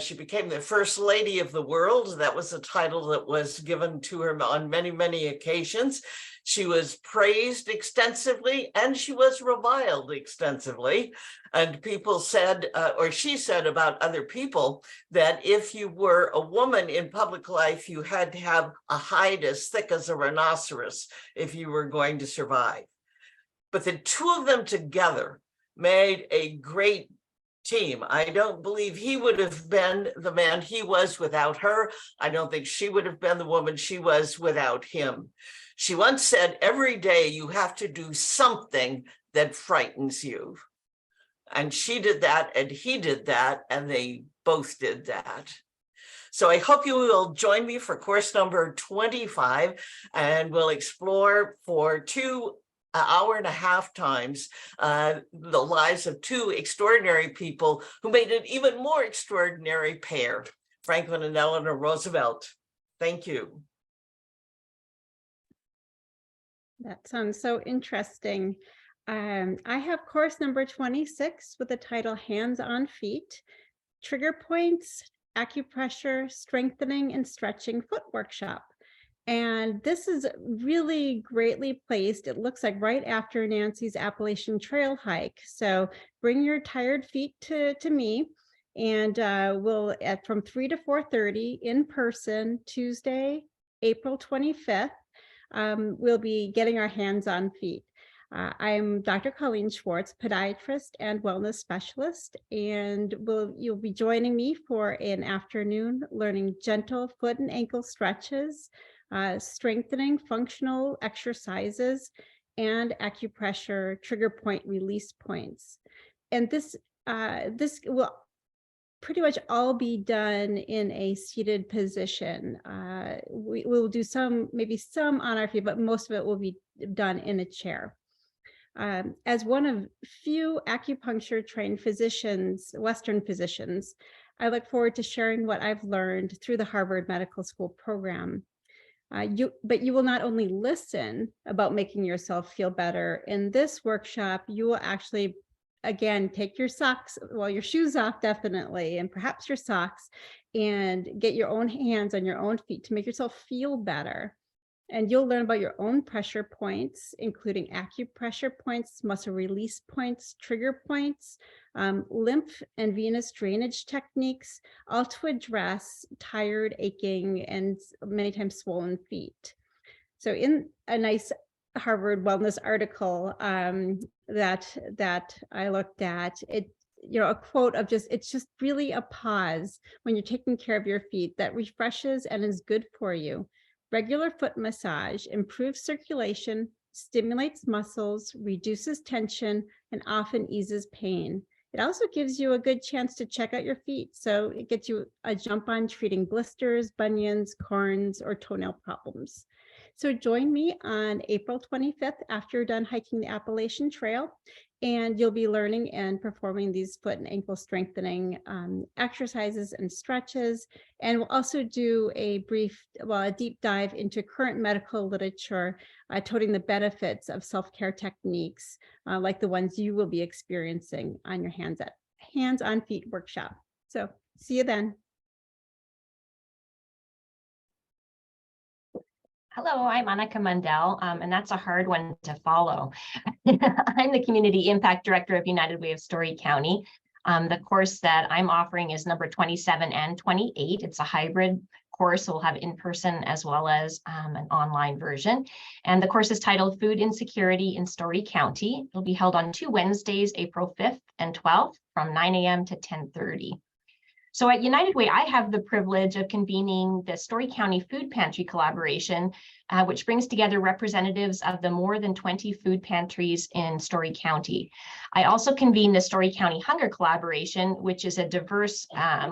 She became the first lady of the world. That was a title that was given to her on many, many occasions. She was praised extensively and she was reviled extensively. And people said, or she said about other people, that if you were a woman in public life, you had to have a hide as thick as a rhinoceros if you were going to survive. But the 2 of them together made a great team. I don't believe he would have been the man he was without her. I don't think she would have been the woman she was without him. She once said, every day you have to do something that frightens you. And she did that, and he did that, and they both did that. So I hope you will join me for course number 25, and we'll explore for 2 hour and a half times the lives of two extraordinary people who made an even more extraordinary pair, Franklin and Eleanor Roosevelt. Thank you. That sounds so interesting. I have course number 26 with the title Hands on Feet, Trigger Points, Acupressure, Strengthening and Stretching Foot Workshop. And this is really greatly placed. It looks like right after Nancy's Appalachian Trail hike. So bring your tired feet to me, and we'll from 3 to 4:30 in person, Tuesday, April 25th. We'll be getting our hands on feet. I'm Dr. Colleen Schwartz, podiatrist and wellness specialist, and you'll be joining me for an afternoon learning gentle foot and ankle stretches, strengthening functional exercises, and acupressure trigger point release points. And this will pretty much all be done in a seated position. We will do maybe some on our feet, but most of it will be done in a chair. As one of few acupuncture trained physicians, Western physicians, I look forward to sharing what I've learned through the Harvard Medical School program. But you will not only listen about making yourself feel better. In this workshop, you will actually, again, take your socks, well, your shoes off definitely, and perhaps your socks, and get your own hands on your own feet to make yourself feel better. And you'll learn about your own pressure points, including acupressure points, muscle release points, trigger points, lymph and venous drainage techniques, all to address tired, aching, and many times swollen feet. So in a nice Harvard Wellness article that I looked at, a quote of it's just really a pause when you're taking care of your feet that refreshes and is good for you. Regular foot massage improves circulation, stimulates muscles, reduces tension, and often eases pain. It also gives you a good chance to check out your feet. So it gets you a jump on treating blisters, bunions, corns, or toenail problems. So join me on April 25th after you're done hiking the Appalachian Trail, and you'll be learning and performing these foot and ankle strengthening exercises and stretches. And we'll also do a deep dive into current medical literature, touting the benefits of self-care techniques like the ones you will be experiencing on your Hands on Feet workshop. So see you then. Hello, I'm Annika Mundell, and that's a hard one to follow. I'm the Community Impact Director of United Way of Story County. The course that I'm offering is number 27 and 28. It's a hybrid course, so we'll have in-person as well as an online version. And the course is titled Food Insecurity in Story County. It'll be held on 2 Wednesdays, April 5th and 12th from 9 a.m. to 10:30. So at United Way, I have the privilege of convening the Story County Food Pantry Collaboration, which brings together representatives of the more than 20 food pantries in Story County. I also convene the Story County Hunger Collaboration, which is a diverse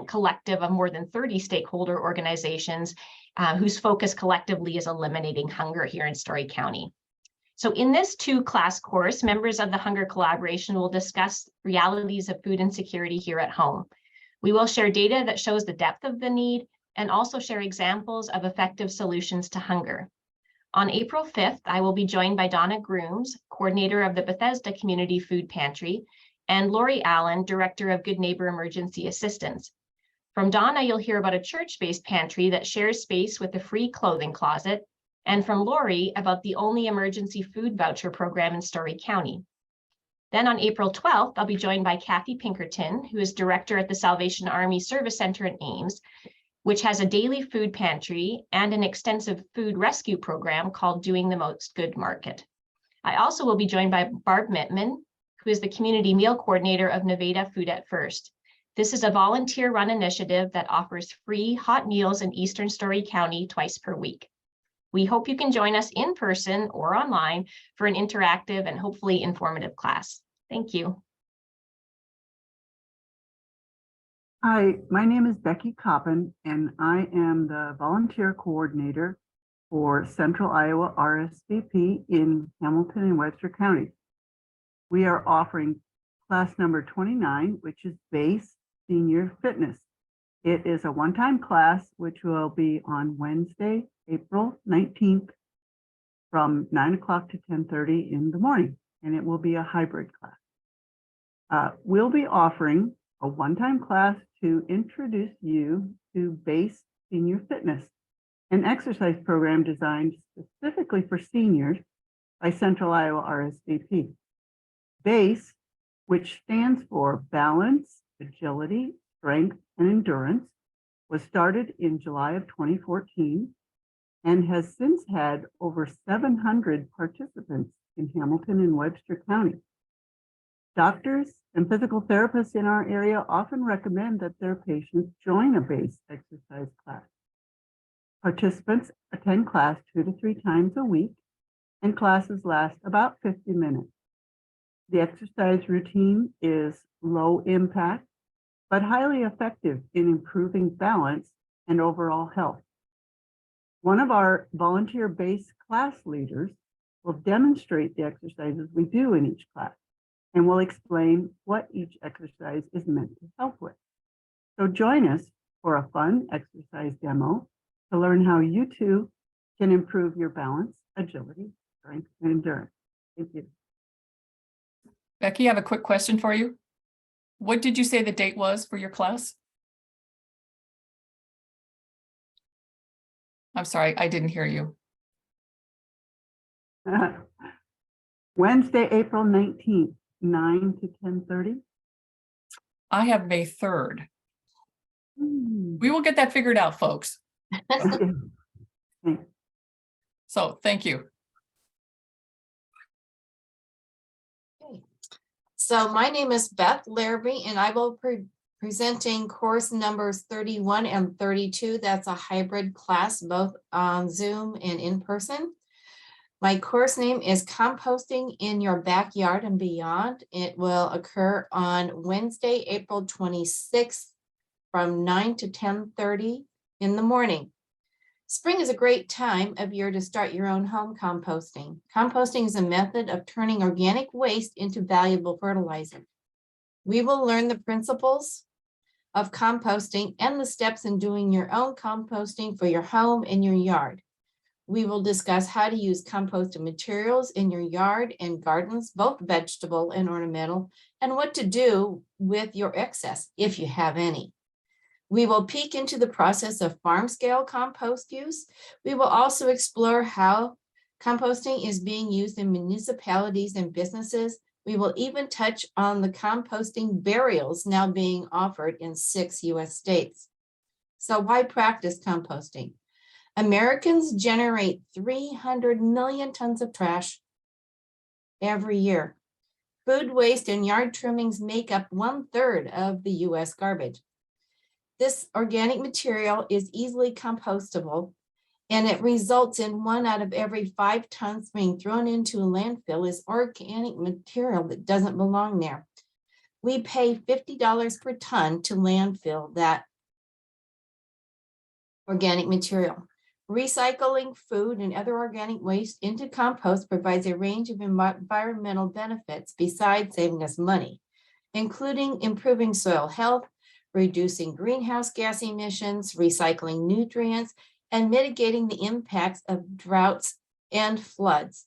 collective of more than 30 stakeholder organizations whose focus collectively is eliminating hunger here in Story County. So in this 2-class course, members of the Hunger Collaboration will discuss realities of food insecurity here at home. We will share data that shows the depth of the need and also share examples of effective solutions to hunger. On April 5th, I will be joined by Donna Grooms, coordinator of the Bethesda Community Food Pantry, and Lori Allen, director of Good Neighbor Emergency Assistance. From Donna, you'll hear about a church-based pantry that shares space with a free clothing closet, and from Lori about the only emergency food voucher program in Story County. Then on April 12th, I'll be joined by Kathy Pinkerton, who is director at the Salvation Army Service Center in Ames, which has a daily food pantry and an extensive food rescue program called Doing the Most Good Market. I also will be joined by Barb Mittman, who is the community meal coordinator of Nevada Food at First. This is a volunteer-run initiative that offers free hot meals in Eastern Story County twice per week. We hope you can join us in person or online for an interactive and hopefully informative class. Thank you. Hi, my name is Becky Coppin, and I am the volunteer coordinator for Central Iowa RSVP in Hamilton and Webster counties. We are offering class number 29, which is Base Senior Fitness. It is a one-time class, which will be on Wednesday, April 19th from 9 o'clock to 10:30 in the morning, and it will be a hybrid class. We'll be offering a one-time class to introduce you to Base Senior Fitness, an exercise program designed specifically for seniors by Central Iowa RSVP. BASE, which stands for Balance, Agility, Strength, and Endurance, was started in July of 2014 and has since had over 700 participants in Hamilton and Webster County. Doctors and physical therapists in our area often recommend that their patients join a BASE exercise class. Participants attend class 2 to 3 times a week, and classes last about 50 minutes. The exercise routine is low impact, but highly effective in improving balance and overall health. One of our volunteer BASE class leaders will demonstrate the exercises we do in each class and will explain what each exercise is meant to help with. So join us for a fun exercise demo to learn how you too can improve your balance, agility, strength, and endurance. Thank you. Becky, I have a quick question for you. What did you say the date was for your class? I'm sorry, I didn't hear you. Wednesday, April 19th, 9 to 10:30. I have May 3rd. We will get that figured out, folks. So thank you. So my name is Beth Larrabee, and I will be presenting course numbers 31 and 32. That's a hybrid class, both on Zoom and in person. My course name is Composting in Your Backyard and Beyond. It will occur on Wednesday, April 26th from 9 to 10:30 in the morning. Spring is a great time of year to start your own home composting. Composting is a method of turning organic waste into valuable fertilizer. We will learn the principles of composting and the steps in doing your own composting for your home and your yard. We will discuss how to use composted materials in your yard and gardens, both vegetable and ornamental, and what to do with your excess, if you have any. We will peek into the process of farm-scale compost use. We will also explore how composting is being used in municipalities and businesses. We will even touch on the composting burials now being offered in 6 US states. So why practice composting? Americans generate 300 million tons of trash every year. Food waste and yard trimmings make up 1/3 of the US garbage. This organic material is easily compostable, and it results in 1 out of every 5 tons being thrown into a landfill is organic material that doesn't belong there. We pay $50 per ton to landfill that organic material. Recycling food and other organic waste into compost provides a range of environmental benefits besides saving us money, including improving soil health, reducing greenhouse gas emissions, recycling nutrients, and mitigating the impacts of droughts and floods.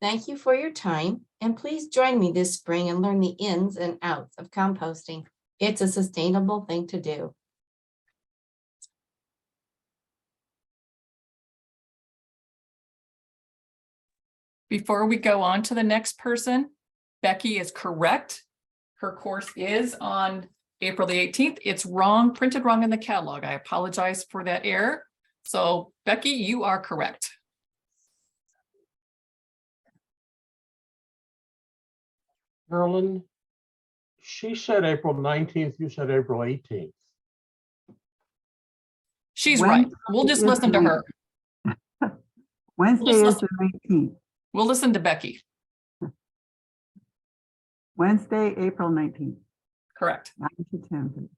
Thank you for your time, and please join me this spring and learn the ins and outs of composting. It's a sustainable thing to do. Before we go on to the next person, Becky is correct. Her course is on April the 18th. It's wrong, printed wrong in the catalog. I apologize for that error. So Becky, you are correct. Carolyn, she said April 19th, you said April 18th. She's right. We'll just listen to her. Wednesday is the 19th. We'll listen to Becky. Wednesday, April 19th. Correct. 9 to 10.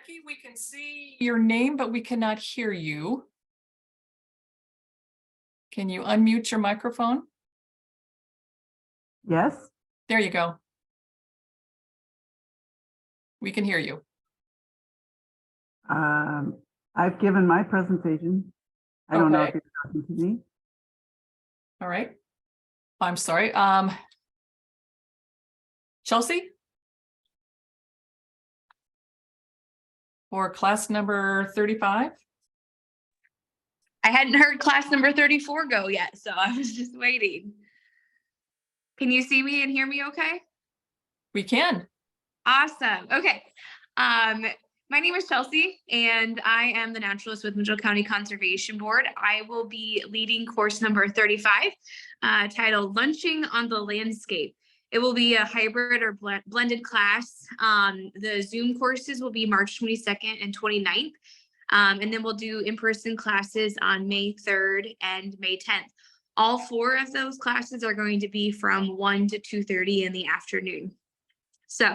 Becky, we can see your name, but we cannot hear you. Can you unmute your microphone? Yes, There you go. We can hear you. I've given my presentation. I don't know if Okay. you're talking to me. All right. I'm sorry. Chelsea? For class number 35? I hadn't heard class number 34 go yet, so I was just waiting. Can you see me and hear me okay? We can. Awesome. Okay. My name is Chelsea, and I am the naturalist with Mitchell County Conservation Board. I will be leading course number 35, titled Lunching on the Landscape. It will be a hybrid or blended class. The Zoom courses will be March 22nd and 29th. And then we'll do in-person classes on May 3rd and May 10th. All 4 of those classes are going to be from 1 to 2:30 in the afternoon. So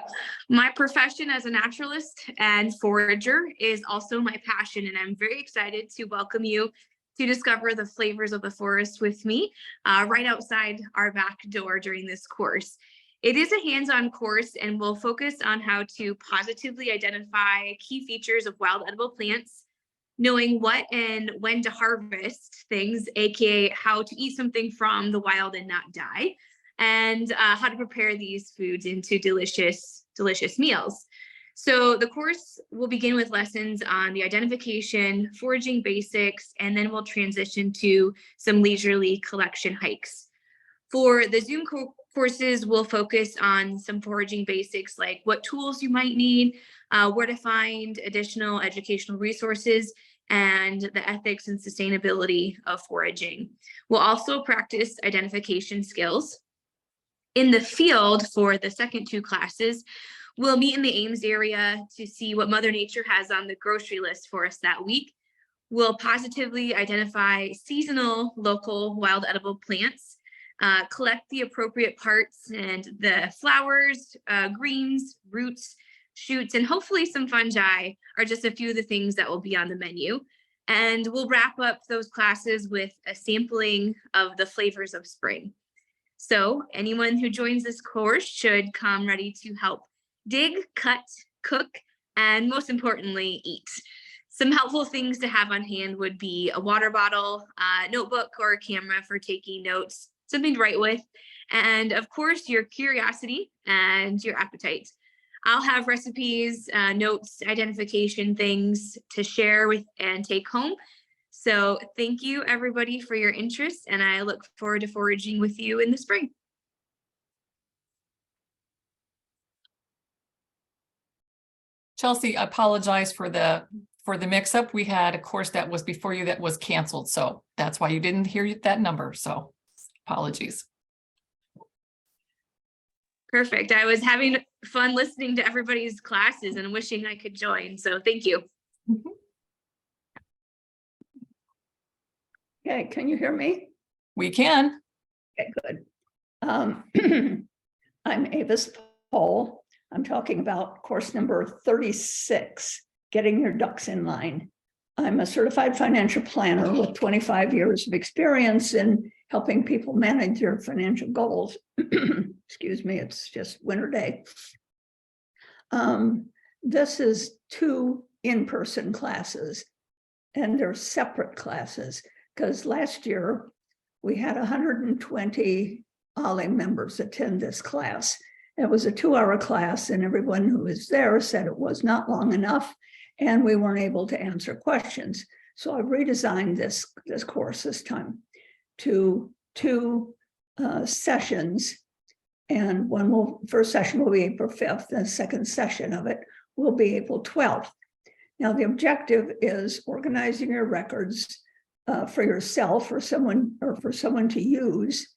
my profession as a naturalist and forager is also my passion, and I'm very excited to welcome you to discover the flavors of the forest with me right outside our back door during this course. It is a hands-on course and will focus on how to positively identify key features of wild edible plants, knowing what and when to harvest things, aka how to eat something from the wild and not die, and how to prepare these foods into delicious meals. So the course will begin with lessons on the identification, foraging basics, and then we'll transition to some leisurely collection hikes. For the Zoom courses, we'll focus on some foraging basics like what tools you might need, where to find additional educational resources, and the ethics and sustainability of foraging. We'll also practice identification skills. In the field for the second 2 classes, we'll meet in the Ames area to see what Mother Nature has on the grocery list for us that week. We'll positively identify seasonal, local, wild edible plants, collect the appropriate parts, and the flowers, greens, roots, shoots, and hopefully some fungi are just a few of the things that will be on the menu. And we'll wrap up those classes with a sampling of the flavors of spring. So anyone who joins this course should come ready to help dig, cut, cook, and most importantly, eat. Some helpful things to have on hand would be a water bottle, a notebook, or a camera for taking notes, something to write with, and of course, your curiosity and your appetite. I'll have recipes, notes, identification things to share with and take home. So thank you everybody for your interest, and I look forward to foraging with you in the spring. Chelsea, I apologize for the mix-up. We had a course that was before you that was canceled, so that's why you didn't hear that number. So apologies. Perfect. I was having fun listening to everybody's classes and wishing I could join. So thank you. Okay, can you hear me? We can. Okay, good. I'm Avis Paul. I'm talking about course number 36, Getting Your Ducks in Line. I'm a certified financial planner with 25 years of experience in helping people manage their financial goals. Excuse me, it's just winter day. This is 2 in-person classes, and they're separate classes because last year we had 120 OLLI members attend this class. It was a 2-hour class, and everyone who was there said it was not long enough, and we weren't able to answer questions. So I redesigned this course this time to 2 sessions, and first session will be April 5th, and the second session of it will be April 12th. Now, the objective is organizing your records for yourself or for someone to use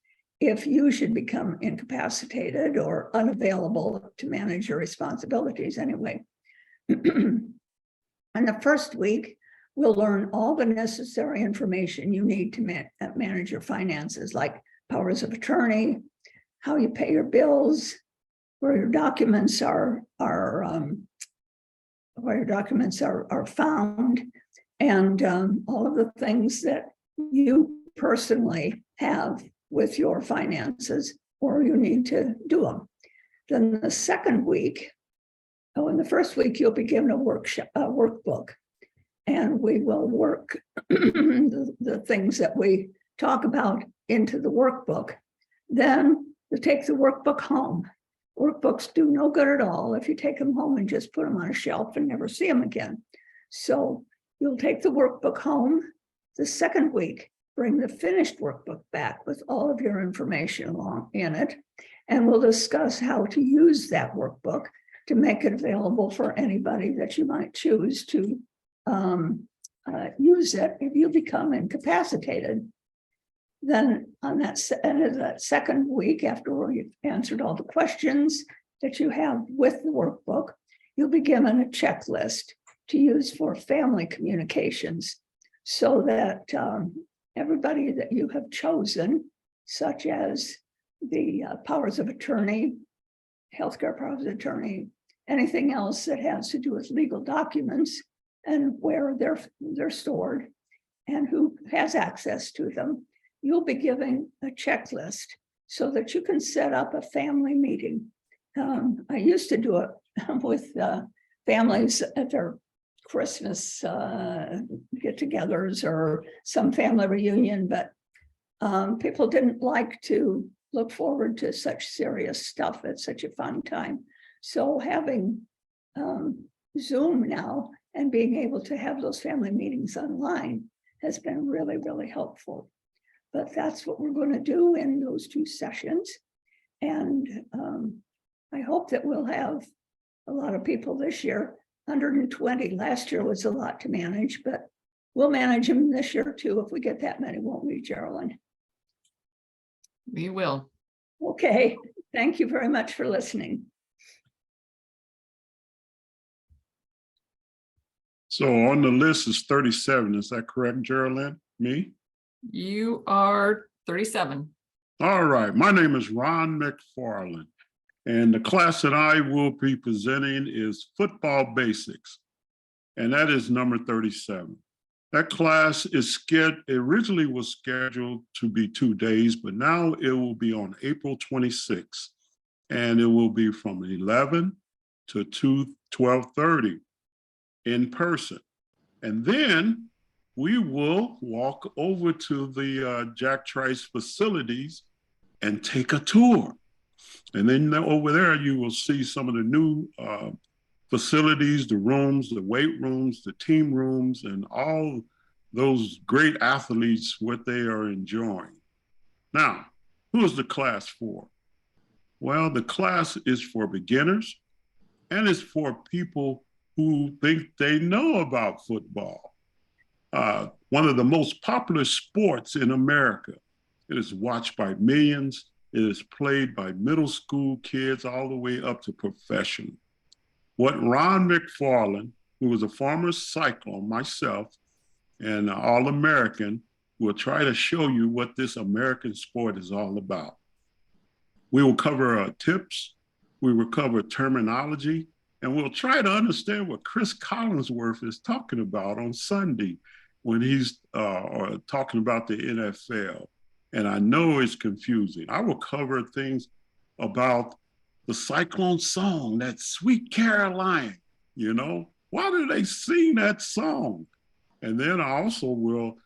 if you should become incapacitated or unavailable to manage your responsibilities anyway. In the first week, we'll learn all the necessary information you need to manage your finances, like powers of attorney, how you pay your bills, where your documents are where your documents are found, and all of the things that you personally have with your finances, or you need to do them. Then the second week, in the first week, you'll be given a workbook, and we will work the things that we talk about into the workbook. Then you take the workbook home. Workbooks do no good at all if you take them home and just put them on a shelf and never see them again. So you'll take the workbook home. The second week, bring the finished workbook back with all of your information along in it, and we'll discuss how to use that workbook to make it available for anybody that you might choose to use it if you become incapacitated. Then on that end of that second week, after you've answered all the questions that you have with the workbook, you'll be given a checklist to use for family communications, so that everybody that you have chosen, such as the powers of attorney, healthcare powers of attorney, anything else that has to do with legal documents and where they're stored and who has access to them, you'll be given a checklist so that you can set up a family meeting. I used to do it with families at their Christmas get-togethers or some family reunion, but people didn't like to look forward to such serious stuff at such a fun time. So having Zoom now and being able to have those family meetings online has been really, really helpful. But that's what we're going to do in those 2 sessions. And I hope that we'll have a lot of people this year. 120 last year was a lot to manage, but we'll manage them this year too if we get that many, won't we, Geraldine? We will. Okay, thank you very much for listening. So on the list is 37, is that correct, Geraldine? Me? You are 37. All right, my name is Ron McFarland, and the class that I will be presenting is Football Basics, and that is number 37. That class is originally was scheduled to be 2 days, but now it will be on April 26th, and it will be from 11 to 12:30 in person. And then we will walk over to the Jack Trice facilities and take a tour. And then over there, you will see some of the new facilities, the rooms, the weight rooms, the team rooms, and all those great athletes, what they are enjoying. Now, who is the class for? Well, the class is for beginners, and it's for people who think they know about football. One of the most popular sports in America. It is watched by millions. It is played by middle school kids all the way up to professional. What Ron McFarland, who was a former Cyclone, myself, and an All-American, will try to show you what this American sport is all about. We will cover tips, we will cover terminology, and we'll try to understand what Chris Collinsworth is talking about on Sunday when he's talking about the NFL. And I know it's confusing. I will cover things about the Cyclone song, that Sweet Caroline, you know? Why do they sing that song? And then I also will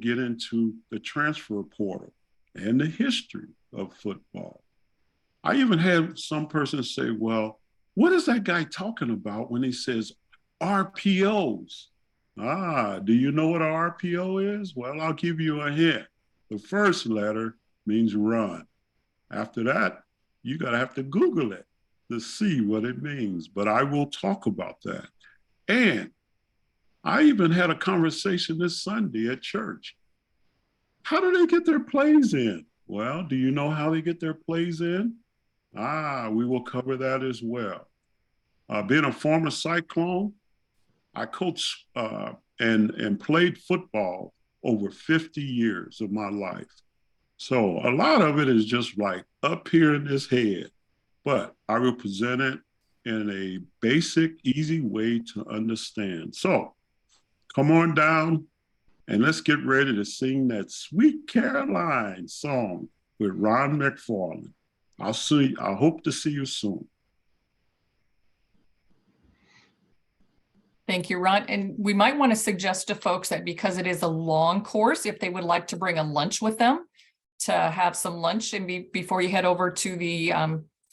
get into the transfer portal and the history of football. I even had some person say, well, what is that guy talking about when he says RPOs? Do you know what an RPO is? Well, I'll give you a hint. The first letter means run. After that, you gotta have to Google it to see what it means, but I will talk about that. And I even had a conversation this Sunday at church. How do they get their plays in? Well, do you know how they get their plays in? We will cover that as well. Being a former Cyclone, I coached and played football over 50 years of my life. So a lot of it is just like up here in this head, but I will present it in a basic, easy way to understand. So come on down and let's get ready to sing that Sweet Caroline song with Ron McFarland. I hope to see you soon. Thank you, Ron. And we might want to suggest to folks that because it is a long course, if they would like to bring a lunch with them to have some lunch and before you head over to the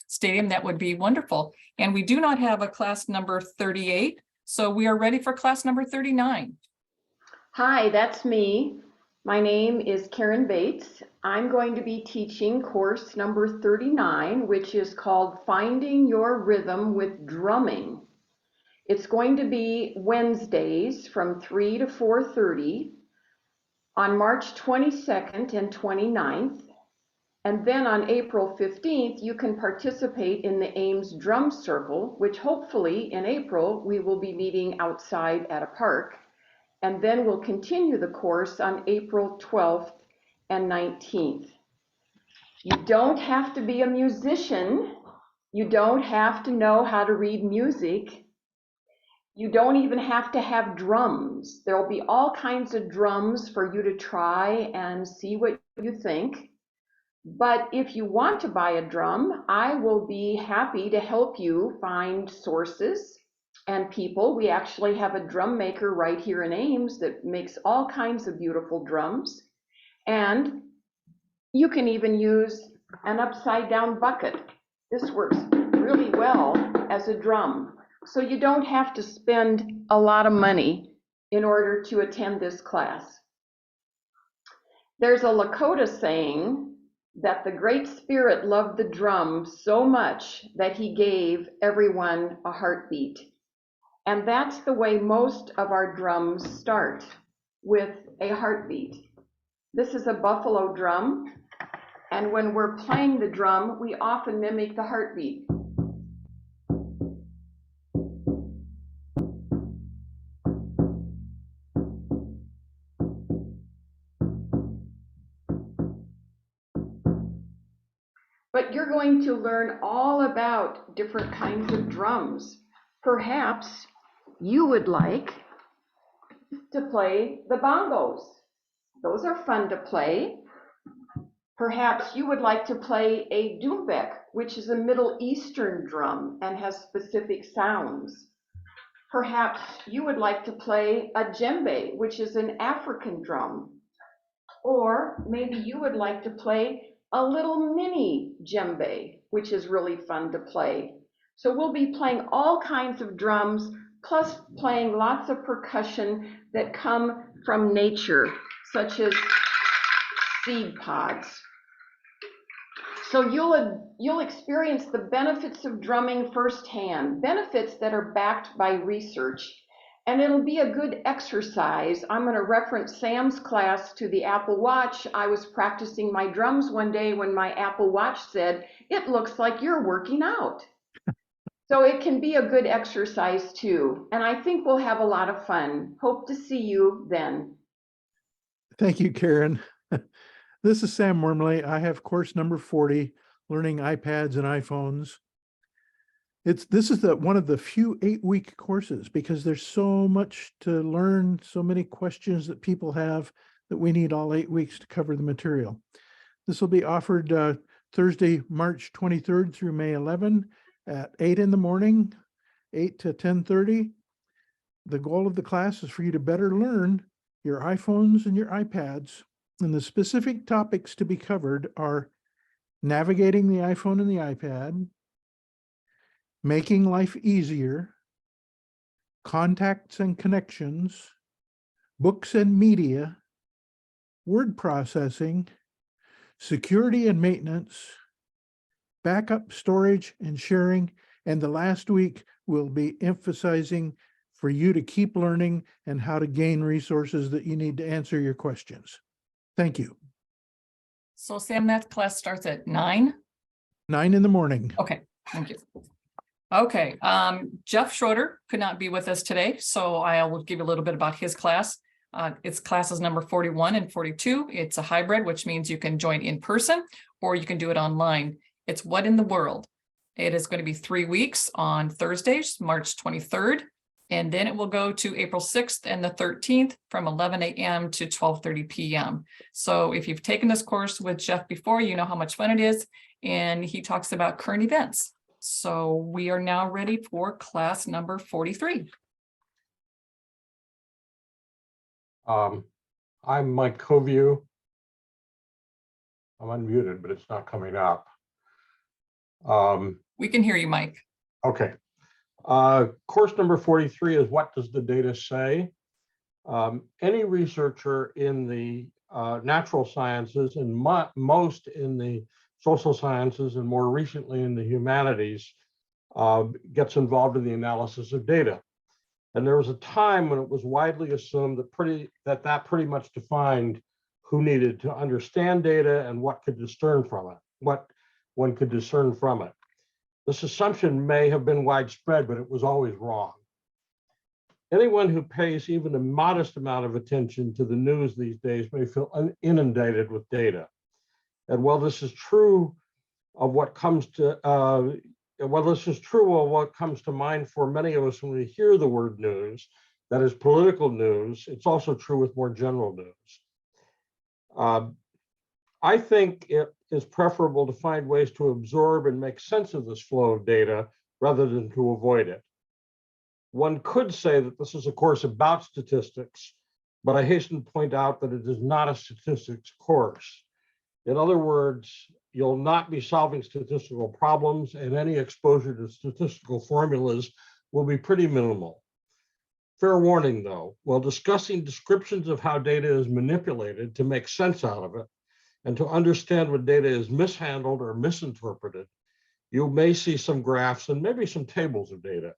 stadium, that would be wonderful. And we do not have a class number 38, so we are ready for class number 39. Hi, that's me. My name is Karen Bates. I'm going to be teaching course number 39, which is called Finding Your Rhythm with Drumming. It's going to be Wednesdays from 3 to 4:30 on March 22nd and 29th. And then on April 15th, you can participate in the Ames Drum Circle, which hopefully in April we will be meeting outside at a park. And then we'll continue the course on April 12th and 19th. You don't have to be a musician. You don't have to know how to read music. You don't even have to have drums. There'll be all kinds of drums for you to try and see what you think. But if you want to buy a drum, I will be happy to help you find sources and people. We actually have a drum maker right here in Ames that makes all kinds of beautiful drums. And you can even use an upside down bucket. This works really well as a drum. So you don't have to spend a lot of money in order to attend this class. There's a Lakota saying that the Great Spirit loved the drum so much that he gave everyone a heartbeat. And that's the way most of our drums start, with a heartbeat. This is a buffalo drum, and when we're playing the drum, we often mimic the heartbeat. But you're going to learn all about different kinds of drums. Perhaps you would like to play the bongos. Those are fun to play. Perhaps you would like to play a doumbek, which is a Middle Eastern drum and has specific sounds. Perhaps you would like to play a djembe, which is an African drum. Or maybe you would like to play a little mini djembe, which is really fun to play. So we'll be playing all kinds of drums, plus playing lots of percussion that come from nature, such as seed pods. So you'll experience the benefits of drumming firsthand, benefits that are backed by research. And it'll be a good exercise. I'm going to reference Sam's class to the Apple Watch. I was practicing my drums one day when my Apple Watch said, "It looks like you're working out." So it can be a good exercise too. And I think we'll have a lot of fun. Hope to see you then. Thank you, Karen. This is Sam Wormley. I have course number 40, learning iPads and iPhones. This is one of the few 8-week courses because there's so much to learn, so many questions that people have that we need all 8 weeks to cover the material. This will be offered Thursday, March 23rd through May 11 at 8 in the morning, 8 to 10:30. The goal of the class is for you to better learn your iPhones and your iPads. And the specific topics to be covered are navigating the iPhone and the iPad, making life easier, contacts and connections, books and media, word processing, security and maintenance, backup, storage, and sharing. And the last week will be emphasizing for you to keep learning and how to gain resources that you need to answer your questions. Thank you. So Sam, that class starts at 9? 9 in the morning. Okay, thank you. Okay, Jeff Schroeder could not be with us today, so I will give you a little bit about his class. It's classes number 41 and 42. It's a hybrid, which means you can join in person or you can do it online. It's What in the World? It is going to be 3 weeks on Thursdays, March 23rd. And then it will go to April 6th and the 13th from 11 a.m. to 12:30 p.m. So if you've taken this course with Jeff before, you know how much fun it is. And he talks about current events. So we are now ready for class number 43. I'm Mike Coview. I'm unmuted, but it's not coming up. We can hear you, Mike. Okay. Course number 43 is what does the data say? Any researcher in the natural sciences and most in the social sciences and more recently in the humanities gets involved in the analysis of data. And there was a time when it was widely assumed that that pretty much defined who needed to understand data and what could discern from it, what one could discern from it. This assumption may have been widespread, but it was always wrong. Anyone who pays even a modest amount of attention to the news these days may feel inundated with data. And while this is true of what comes to mind for many of us when we hear the word news, that is political news, it's also true with more general news. I think it is preferable to find ways to absorb and make sense of this flow of data rather than to avoid it. One could say that this is a course about statistics, but I hasten to point out that it is not a statistics course. In other words, you'll not be solving statistical problems, and any exposure to statistical formulas will be pretty minimal. Fair warning though, while discussing descriptions of how data is manipulated to make sense out of it, and to understand when data is mishandled or misinterpreted, you may see some graphs and maybe some tables of data.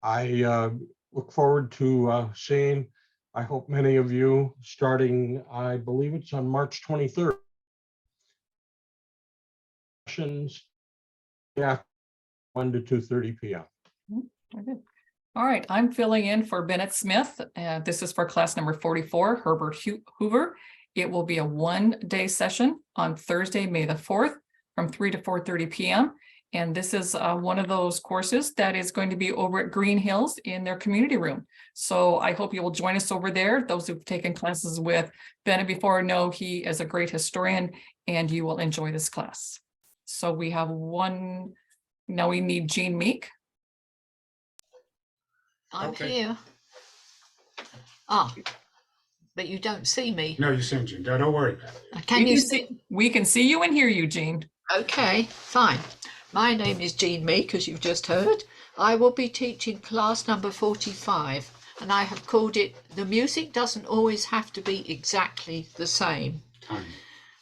I look forward to seeing, I hope many of you, starting, I believe it's on March 23rd. Sessions, yeah, 1 to 2:30 p.m. Okay. All right, I'm filling in for Bennett Smith. This is for class number 44, Herbert Hoover. It will be a one-day session on Thursday, May the 4th from 3 to 4:30 p.m. And this is one of those courses that is going to be over at Green Hills in their community room. So I hope you will join us over there. Those who've taken classes with Bennett before know he is a great historian and you will enjoy this class. So we have one, now we need Jean Meek. I'm here. Ah, but you don't see me. No, you sent you. Don't worry. Can you see? We can see you and hear you, Jean. Okay, fine. My name is Jean Meek, as you've just heard. I will be teaching class number 45, and I have called it The Music Doesn't Always Have to Be Exactly the Same.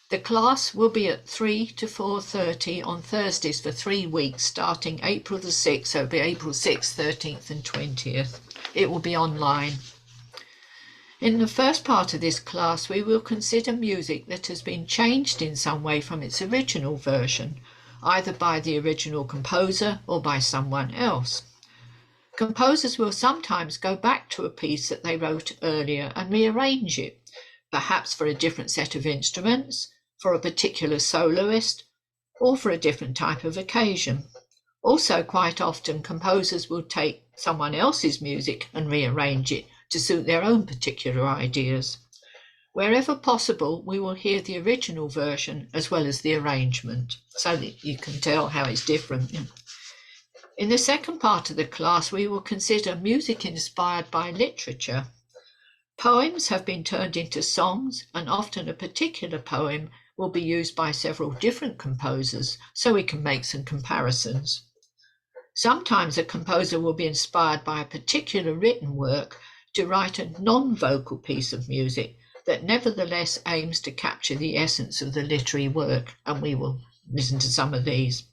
The class will be at 3 to 4:30 on Thursdays for 3 weeks, starting April the 6th, so it'll be April 6th, 13th and 20th. It will be online. In the first part of this class, we will consider music that has been changed in some way from its original version, either by the original composer or by someone else. Composers will sometimes go back to a piece that they wrote earlier and rearrange it, perhaps for a different set of instruments, for a particular soloist, or for a different type of occasion. Also, quite often, composers will take someone else's music and rearrange it to suit their own particular ideas. Wherever possible, we will hear the original version as well as the arrangement, so that you can tell how it's different. In the second part of the class, we will consider music inspired by literature. Poems have been turned into songs, and often a particular poem will be used by several different composers, so we can make some comparisons. Sometimes a composer will be inspired by a particular written work to write a non-vocal piece of music that nevertheless aims to capture the essence of the literary work, and we will listen to some of these.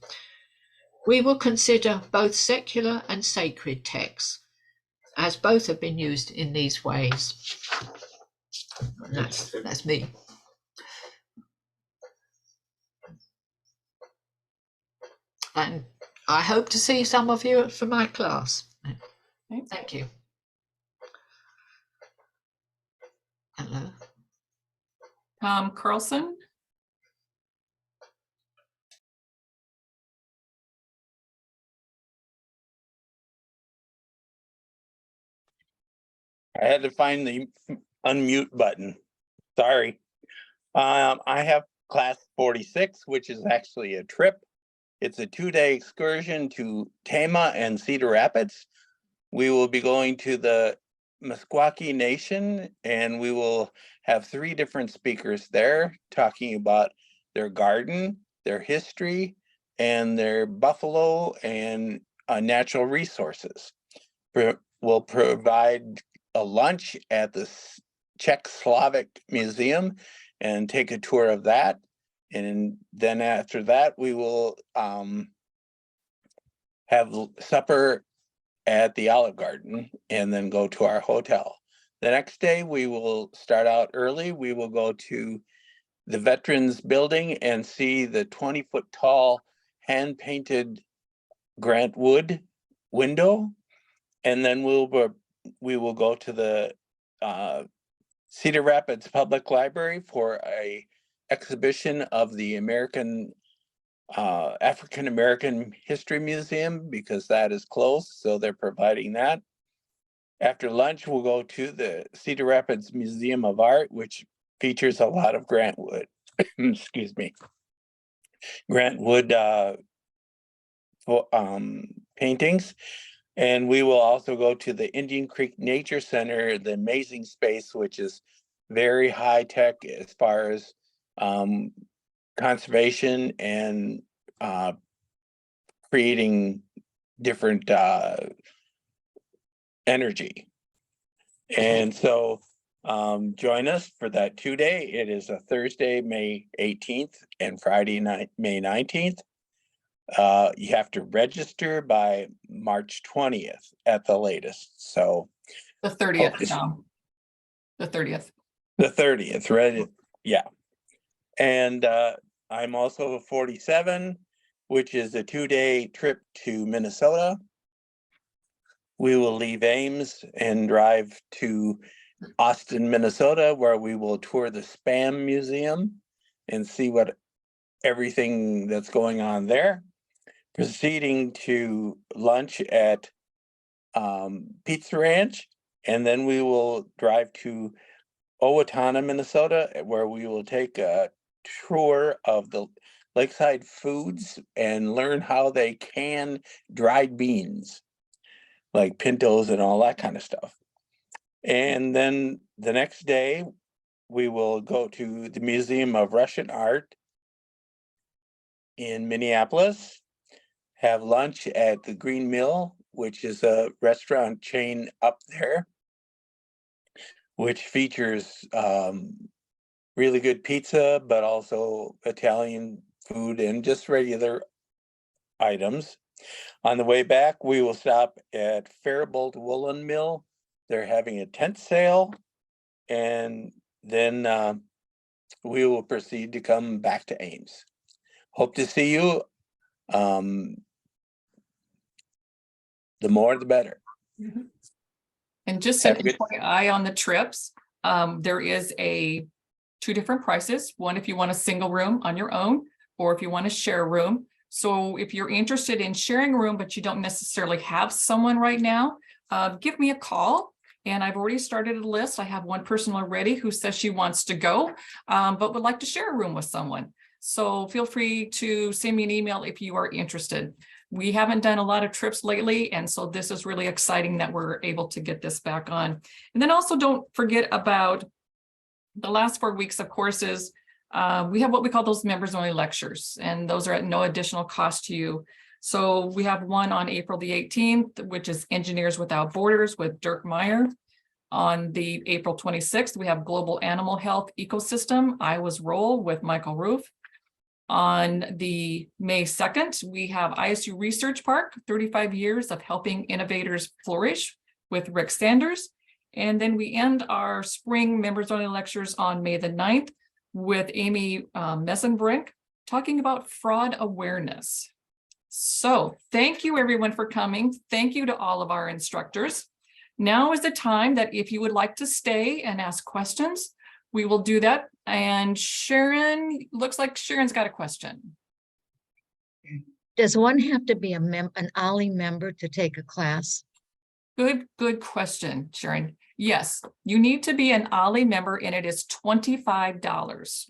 We will consider both secular and sacred texts, as both have been used in these ways. And that's me. And I hope to see some of you for my class. Thank you. Hello. Tom Carlson. I had to find the unmute button. Sorry. I have class 46, which is actually a trip. It's a 2-day excursion to Tama and Cedar Rapids. We will be going to the Meskwaki Nation, and we will have 3 different speakers there talking about their garden, their history, and their buffalo and natural resources. We'll provide a lunch at the Czech Slavic Museum and take a tour of that. And then after that, we will have supper at the Olive Garden and then go to our hotel. The next day, we will start out early. We will go to the Veterans Building and see the 20-foot tall hand-painted Grant Wood window. And then we will go to the Cedar Rapids Public Library for a exhibition of the African American History Museum, because that is closed, so they're providing that. After lunch, we'll go to the Cedar Rapids Museum of Art, which features a lot of Grant Wood, excuse me, Grant Wood paintings. And we will also go to the Indian Creek Nature Center, the amazing space, which is very high tech as far as conservation and creating different energy. And so join us for that 2-day. It is a Thursday, May 18th and Friday night, May 19th. You have to register by March 20th at the latest. So The 30th, the 30th. The 30th, right? Yeah. And I'm also 47, which is a 2-day trip to Minnesota. We will leave Ames and drive to Austin, Minnesota, where we will tour the Spam Museum and see what everything that's going on there. Proceeding to lunch at Pizza Ranch, and then we will drive to Owatonna, Minnesota, where we will take a tour of the Lakeside Foods and learn how they can dried beans, like pintos and all that kind of stuff. And then the next day, we will go to the Museum of Russian Art in Minneapolis, have lunch at the Green Mill, which is a restaurant chain up there, which features really good pizza, but also Italian food and just regular items. On the way back, we will stop at Faribault Woolen Mill. They're having a tent sale, and then we will proceed to come back to Ames. Hope to see you. The more, the better. Mm-hmm. And just an FYI on the trips, there is 2 different prices. One, if you want a single room on your own, or if you want to share a room. So if you're interested in sharing a room, but you don't necessarily have someone right now, give me a call. And I've already started a list. I have one person already who says she wants to go, but would like to share a room with someone. So feel free to send me an email if you are interested. We haven't done a lot of trips lately, and so this is really exciting that we're able to get this back on. And then also don't forget about the last 4 weeks of courses. We have what we call those members only lectures, and those are at no additional cost to you. So we have one on April the 18th, which is Engineers Without Borders with Dirk Meyer. On the April 26th, we have Global Animal Health Ecosystem, Iowa's Role with Michael Roof. On the May 2nd, we have ISU Research Park, 35 years of helping innovators flourish with Rick Sanders. And then we end our spring members only lectures on May the 9th with Amy Messenbrink talking about fraud awareness. So thank you everyone for coming. Thank you to all of our instructors. Now is the time that if you would like to stay and ask questions, we will do that. And Sharon, looks like Sharon's got a question. Does one have to be an OLLI member to take a class? Good question, Sharon. Yes, you need to be an OLLI member and it is $25.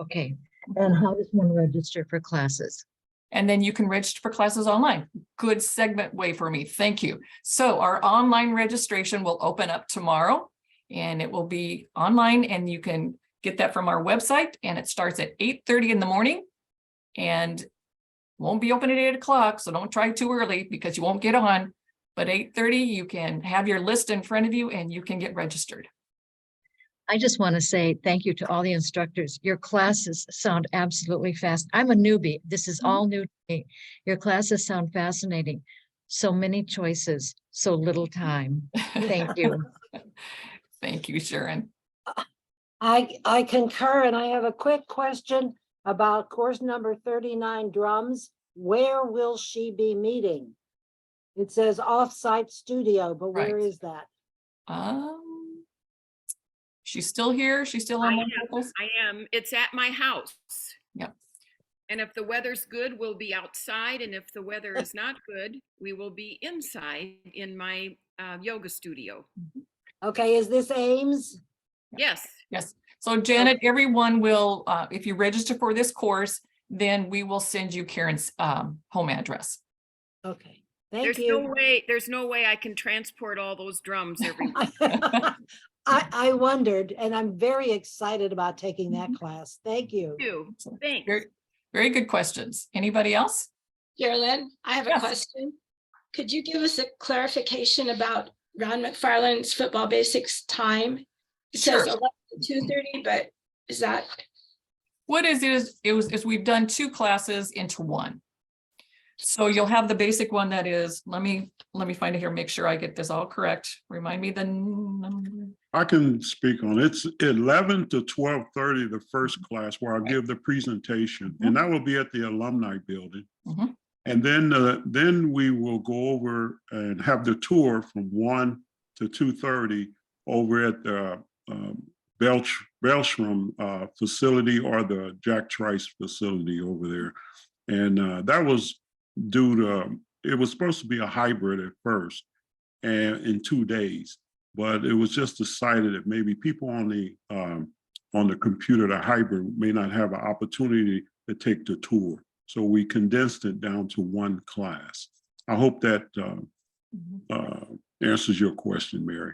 Okay, and how does one register for classes? And then you can register for classes online. Good segment way for me. Thank you. So our online registration will open up tomorrow and it will be online and you can get that from our website and it starts at 8:30 in the morning and won't be open at 8 o'clock. So don't try too early because you won't get on. But 8:30, you can have your list in front of you and you can get registered. I just want to say thank you to all the instructors. Your classes sound absolutely fast. I'm a newbie. This is all new to me. Your classes sound fascinating. So many choices, so little time. Thank you. Thank you, Sharon. I concur, and I have a quick question about course number 39, drums. Where will she be meeting? It says off-site studio, but where is that? She's still here. She's still on. I am. It's at my house. Yep. And if the weather's good, we'll be outside. And if the weather is not good, we will be inside in my yoga studio. Okay, is this Ames? Yes. Yes. So Janet, everyone will, if you register for this course, then we will send you Karen's home address. Okay. There's no way I can transport all those drums everywhere. I wondered, and I'm very excited about taking that class. Thank you. Thanks. Very good questions. Anybody else? Carolyn, I have a question. Could you give us a clarification about Ron McFarland's football basics time? It says 11 to 2:30, but is that? What is we've done two classes into one. So you'll have the basic one that is, let me find it here, make sure I get this all correct. Remind me the number. I can speak on it. It's 11 to 12:30, the first class where I'll give the presentation, and that will be at the Alumni building. And then we will go over and have the tour from 1 to 2:30 over at the Belshram facility or the Jack Trice facility over there. And that was due to, it was supposed to be a hybrid at first and in 2 days, but it was just decided that maybe people on the computer, the hybrid, may not have an opportunity to take the tour. So we condensed it down to one class. I hope that answers your question, Mary.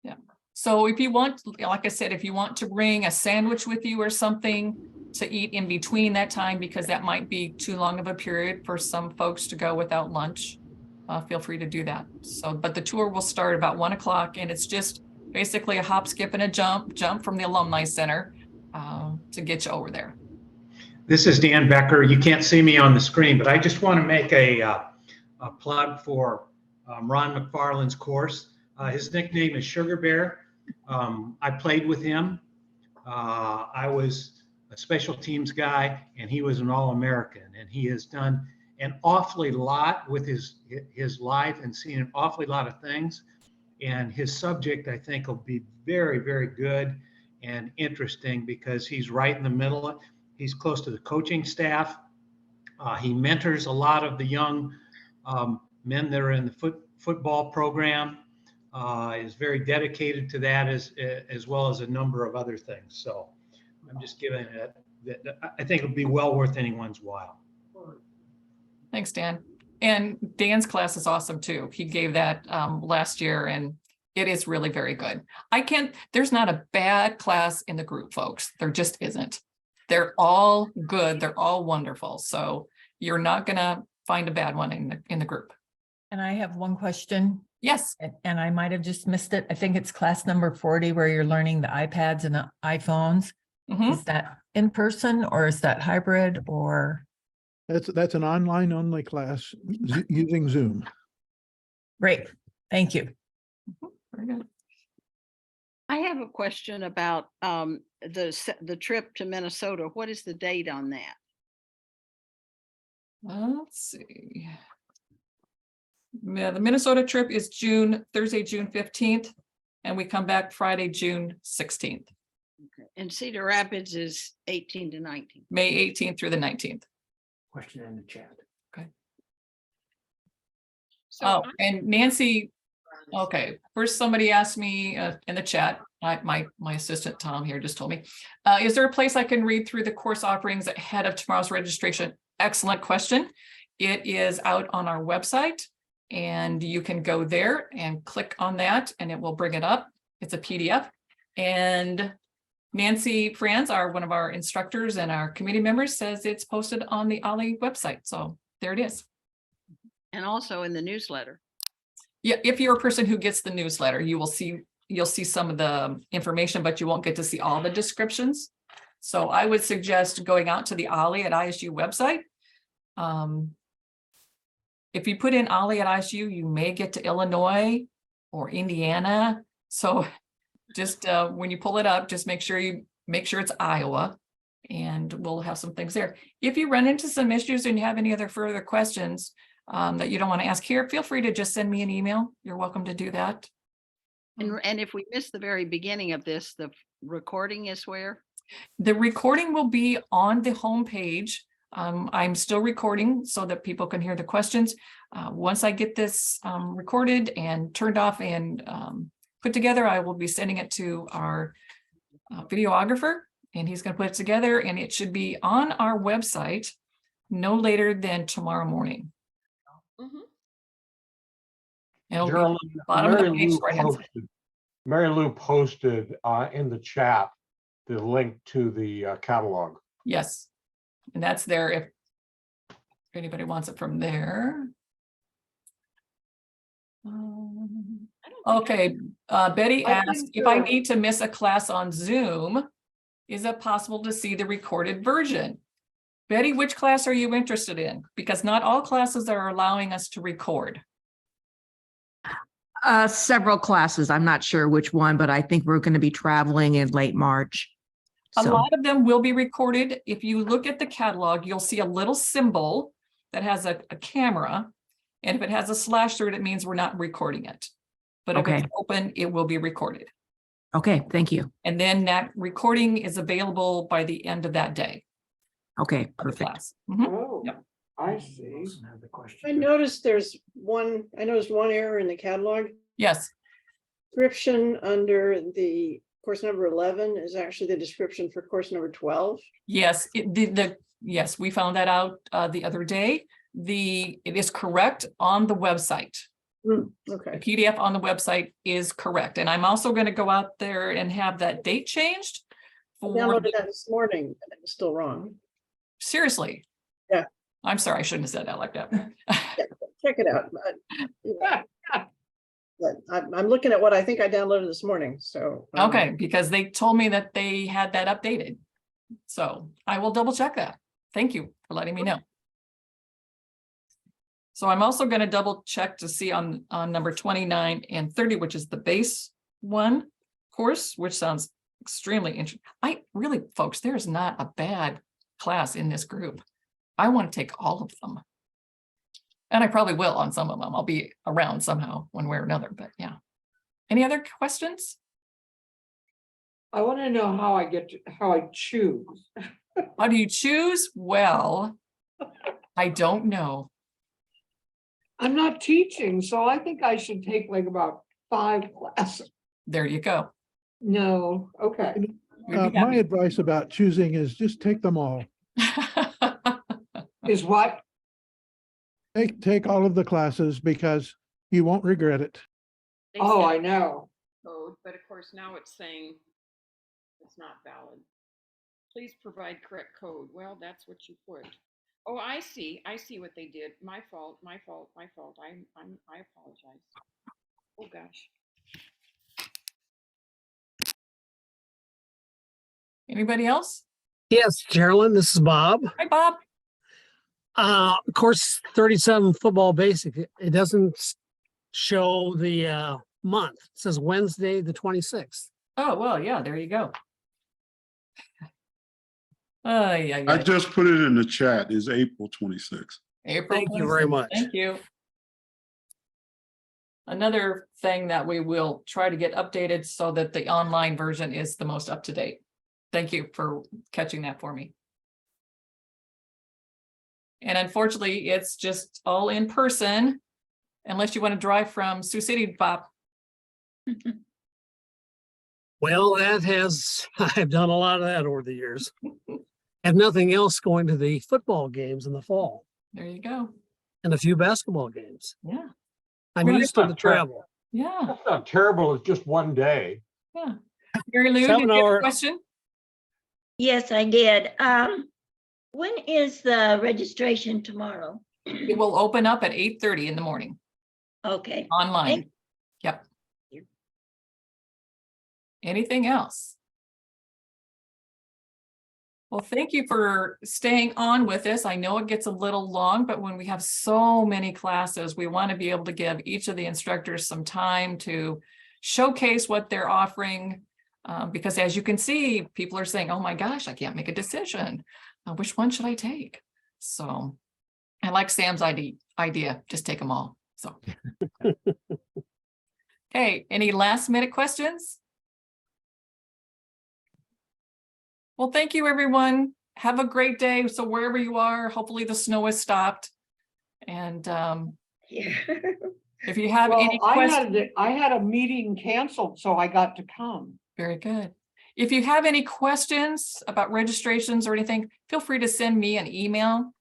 Yeah. So if you want, like I said, if you want to bring a sandwich with you or something to eat in between that time, because that might be too long of a period for some folks to go without lunch, feel free to do that. So, but the tour will start about 1 o'clock and it's just basically a hop, skip and a jump from the Alumni Center to get you over there. This is Dan Becker. You can't see me on the screen, but I just want to make a plug for Ron McFarland's course. His nickname is Sugar Bear. I played with him. I was a special teams guy, and he was an All-American. And he has done an awfully lot with his life and seen an awfully lot of things. And his subject, I think, will be very, very good and interesting because he's right in the middle. He's close to the coaching staff. He mentors a lot of the young men that are in the football program. Is very dedicated to that as well as a number of other things. So I'm just giving it that I think it'll be well worth anyone's while. Thanks, Dan. And Dan's class is awesome too. He gave that last year and it is really very good. There's not a bad class in the group, folks. There just isn't. They're all good. They're all wonderful. So you're not gonna find a bad one in the group. And I have one question. Yes. And I might have just missed it. I think it's class number 40 where you're learning the iPads and the iPhones. Is that in person or is that hybrid or? That's an online only class using Zoom. Great. Thank you. Very good. I have a question about the trip to Minnesota. What is the date on that? Let's see. Yeah, the Minnesota trip is Thursday, June 15th, and we come back Friday, June 16th. Okay. And Cedar Rapids is 18 to 19. May 18th through the 19th. Question in the chat. Okay. So Oh, and Nancy, okay, first somebody asked me in the chat, my assistant Tom here just told me, is there a place I can read through the course offerings ahead of tomorrow's registration? Excellent question. It is out on our website and you can go there and click on that and it will bring it up. It's a PDF. And Nancy Franz, one of our instructors and our committee members, says it's posted on the OLLI website. So there it is. And also in the newsletter. Yeah, if you're a person who gets the newsletter, you'll see some of the information, but you won't get to see all the descriptions. So I would suggest going out to the OLLI at ISU website. If you put in OLLI at ISU, you may get to Illinois or Indiana. So just when you pull it up, just make sure it's Iowa, and we'll have some things there. If you run into some issues and you have any other further questions that you don't want to ask here, feel free to just send me an email. You're welcome to do that. And if we miss the very beginning of this, the recording is where? The recording will be on the homepage. I'm still recording so that people can hear the questions. Once I get this recorded and turned off and put together, I will be sending it to our videographer, and he's going to put it together, and it should be on our website no later than tomorrow morning. And it'll Geraldine, be bottom of the page, right-hand side. Mary Lou posted in the chat the link to the catalog. Yes, and that's there if anybody wants it from there. Okay, Betty asked if I need to miss a class on Zoom, is it possible to see the recorded version? Betty, which class are you interested in? Because not all classes are allowing us to record. Several classes. I'm not sure which one, but I think we're going to be traveling in late March. A lot of them will be recorded. If you look at the catalog, you'll see a little symbol that has a camera. And if it has a slash through it, it means we're not recording it. But if it's open, it will be recorded. Okay, thank you. And then that recording is available by the end of that day. Okay, perfect. Oh, Yep. I see. I noticed one error in the catalog. Yes. Description under the course number 11 is actually the description for course number 12. Yes, yes, we found that out the other day. It is correct on the website. Okay. The PDF on the website is correct. And I'm also going to go out there and have that date changed. I downloaded that this morning and it was still wrong. Seriously? Yeah. I'm sorry, I shouldn't have said that like that. Check it out. But I'm looking at what I think I downloaded this morning, so. Okay, because they told me that they had that updated. So I will double check that. Thank you for letting me know. So I'm also going to double check to see on number 29 and 30, which is the base one course, which sounds extremely interesting. Folks, there's not a bad class in this group. I want to take all of them. And I probably will on some of them. I'll be around somehow, one way or another, but yeah. Any other questions? I want to know how I choose. How do you choose? Well, I don't know. I'm not teaching, so I think I should take like about 5 classes. There you go. No, okay. My advice about choosing is just take them all. Is what? Take all of the classes because you won't regret it. Oh, I know. Code, but of course now it's saying it's not valid. Please provide correct code. Well, that's what you put. Oh, I see what they did. My fault. I apologize. Oh gosh. Anybody else? Yes, Carolyn, this is Bob. Hi, Bob. Course 37 football basic. It doesn't show the month. It says Wednesday, the 26th. Oh, well, yeah, there you go. I just put it in the chat. Is April 26th. April. Thank you very 26th. much. Thank you. Another thing that we will try to get updated so that the online version is the most up to date. Thank you for catching that for me. And unfortunately, it's just all in person. Unless you want to drive from Sioux City, Bob. Well, I've done a lot of that over the years. Have nothing else, going to the football games in the fall There you go. and a few basketball games. Yeah. I'm Well, used to the travel. Yeah. That's not terrible. It's just one day. Yeah. Mary Lou, did 7 you have a hour question? Yes, I did. When is the registration tomorrow? It will open up at 8:30 in the morning Okay. online. Yep. Anything else? Well, thank you for staying on with us. I know it gets a little long, but when we have so many classes, we want to be able to give each of the instructors some time to showcase what they're offering. Because as you can see, people are saying, oh my gosh, I can't make a decision. Which one should I take? So I like Sam's idea, just take them all. So, okay, any last minute questions? Well, thank you, everyone. Have a great day. So wherever you are, hopefully the snow has stopped. And if you have any questions. I had a meeting canceled, so I got to come. Very good. If you have any questions about registrations or anything, feel free to send me an email,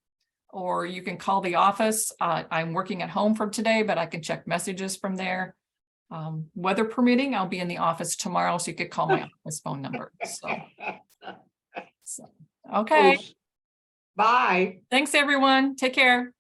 or you can call the office. I'm working at home from today, but I can check messages from there. Weather permitting, I'll be in the office tomorrow, so you could call my office phone number. So, okay. Bye. Thanks, everyone. Take care.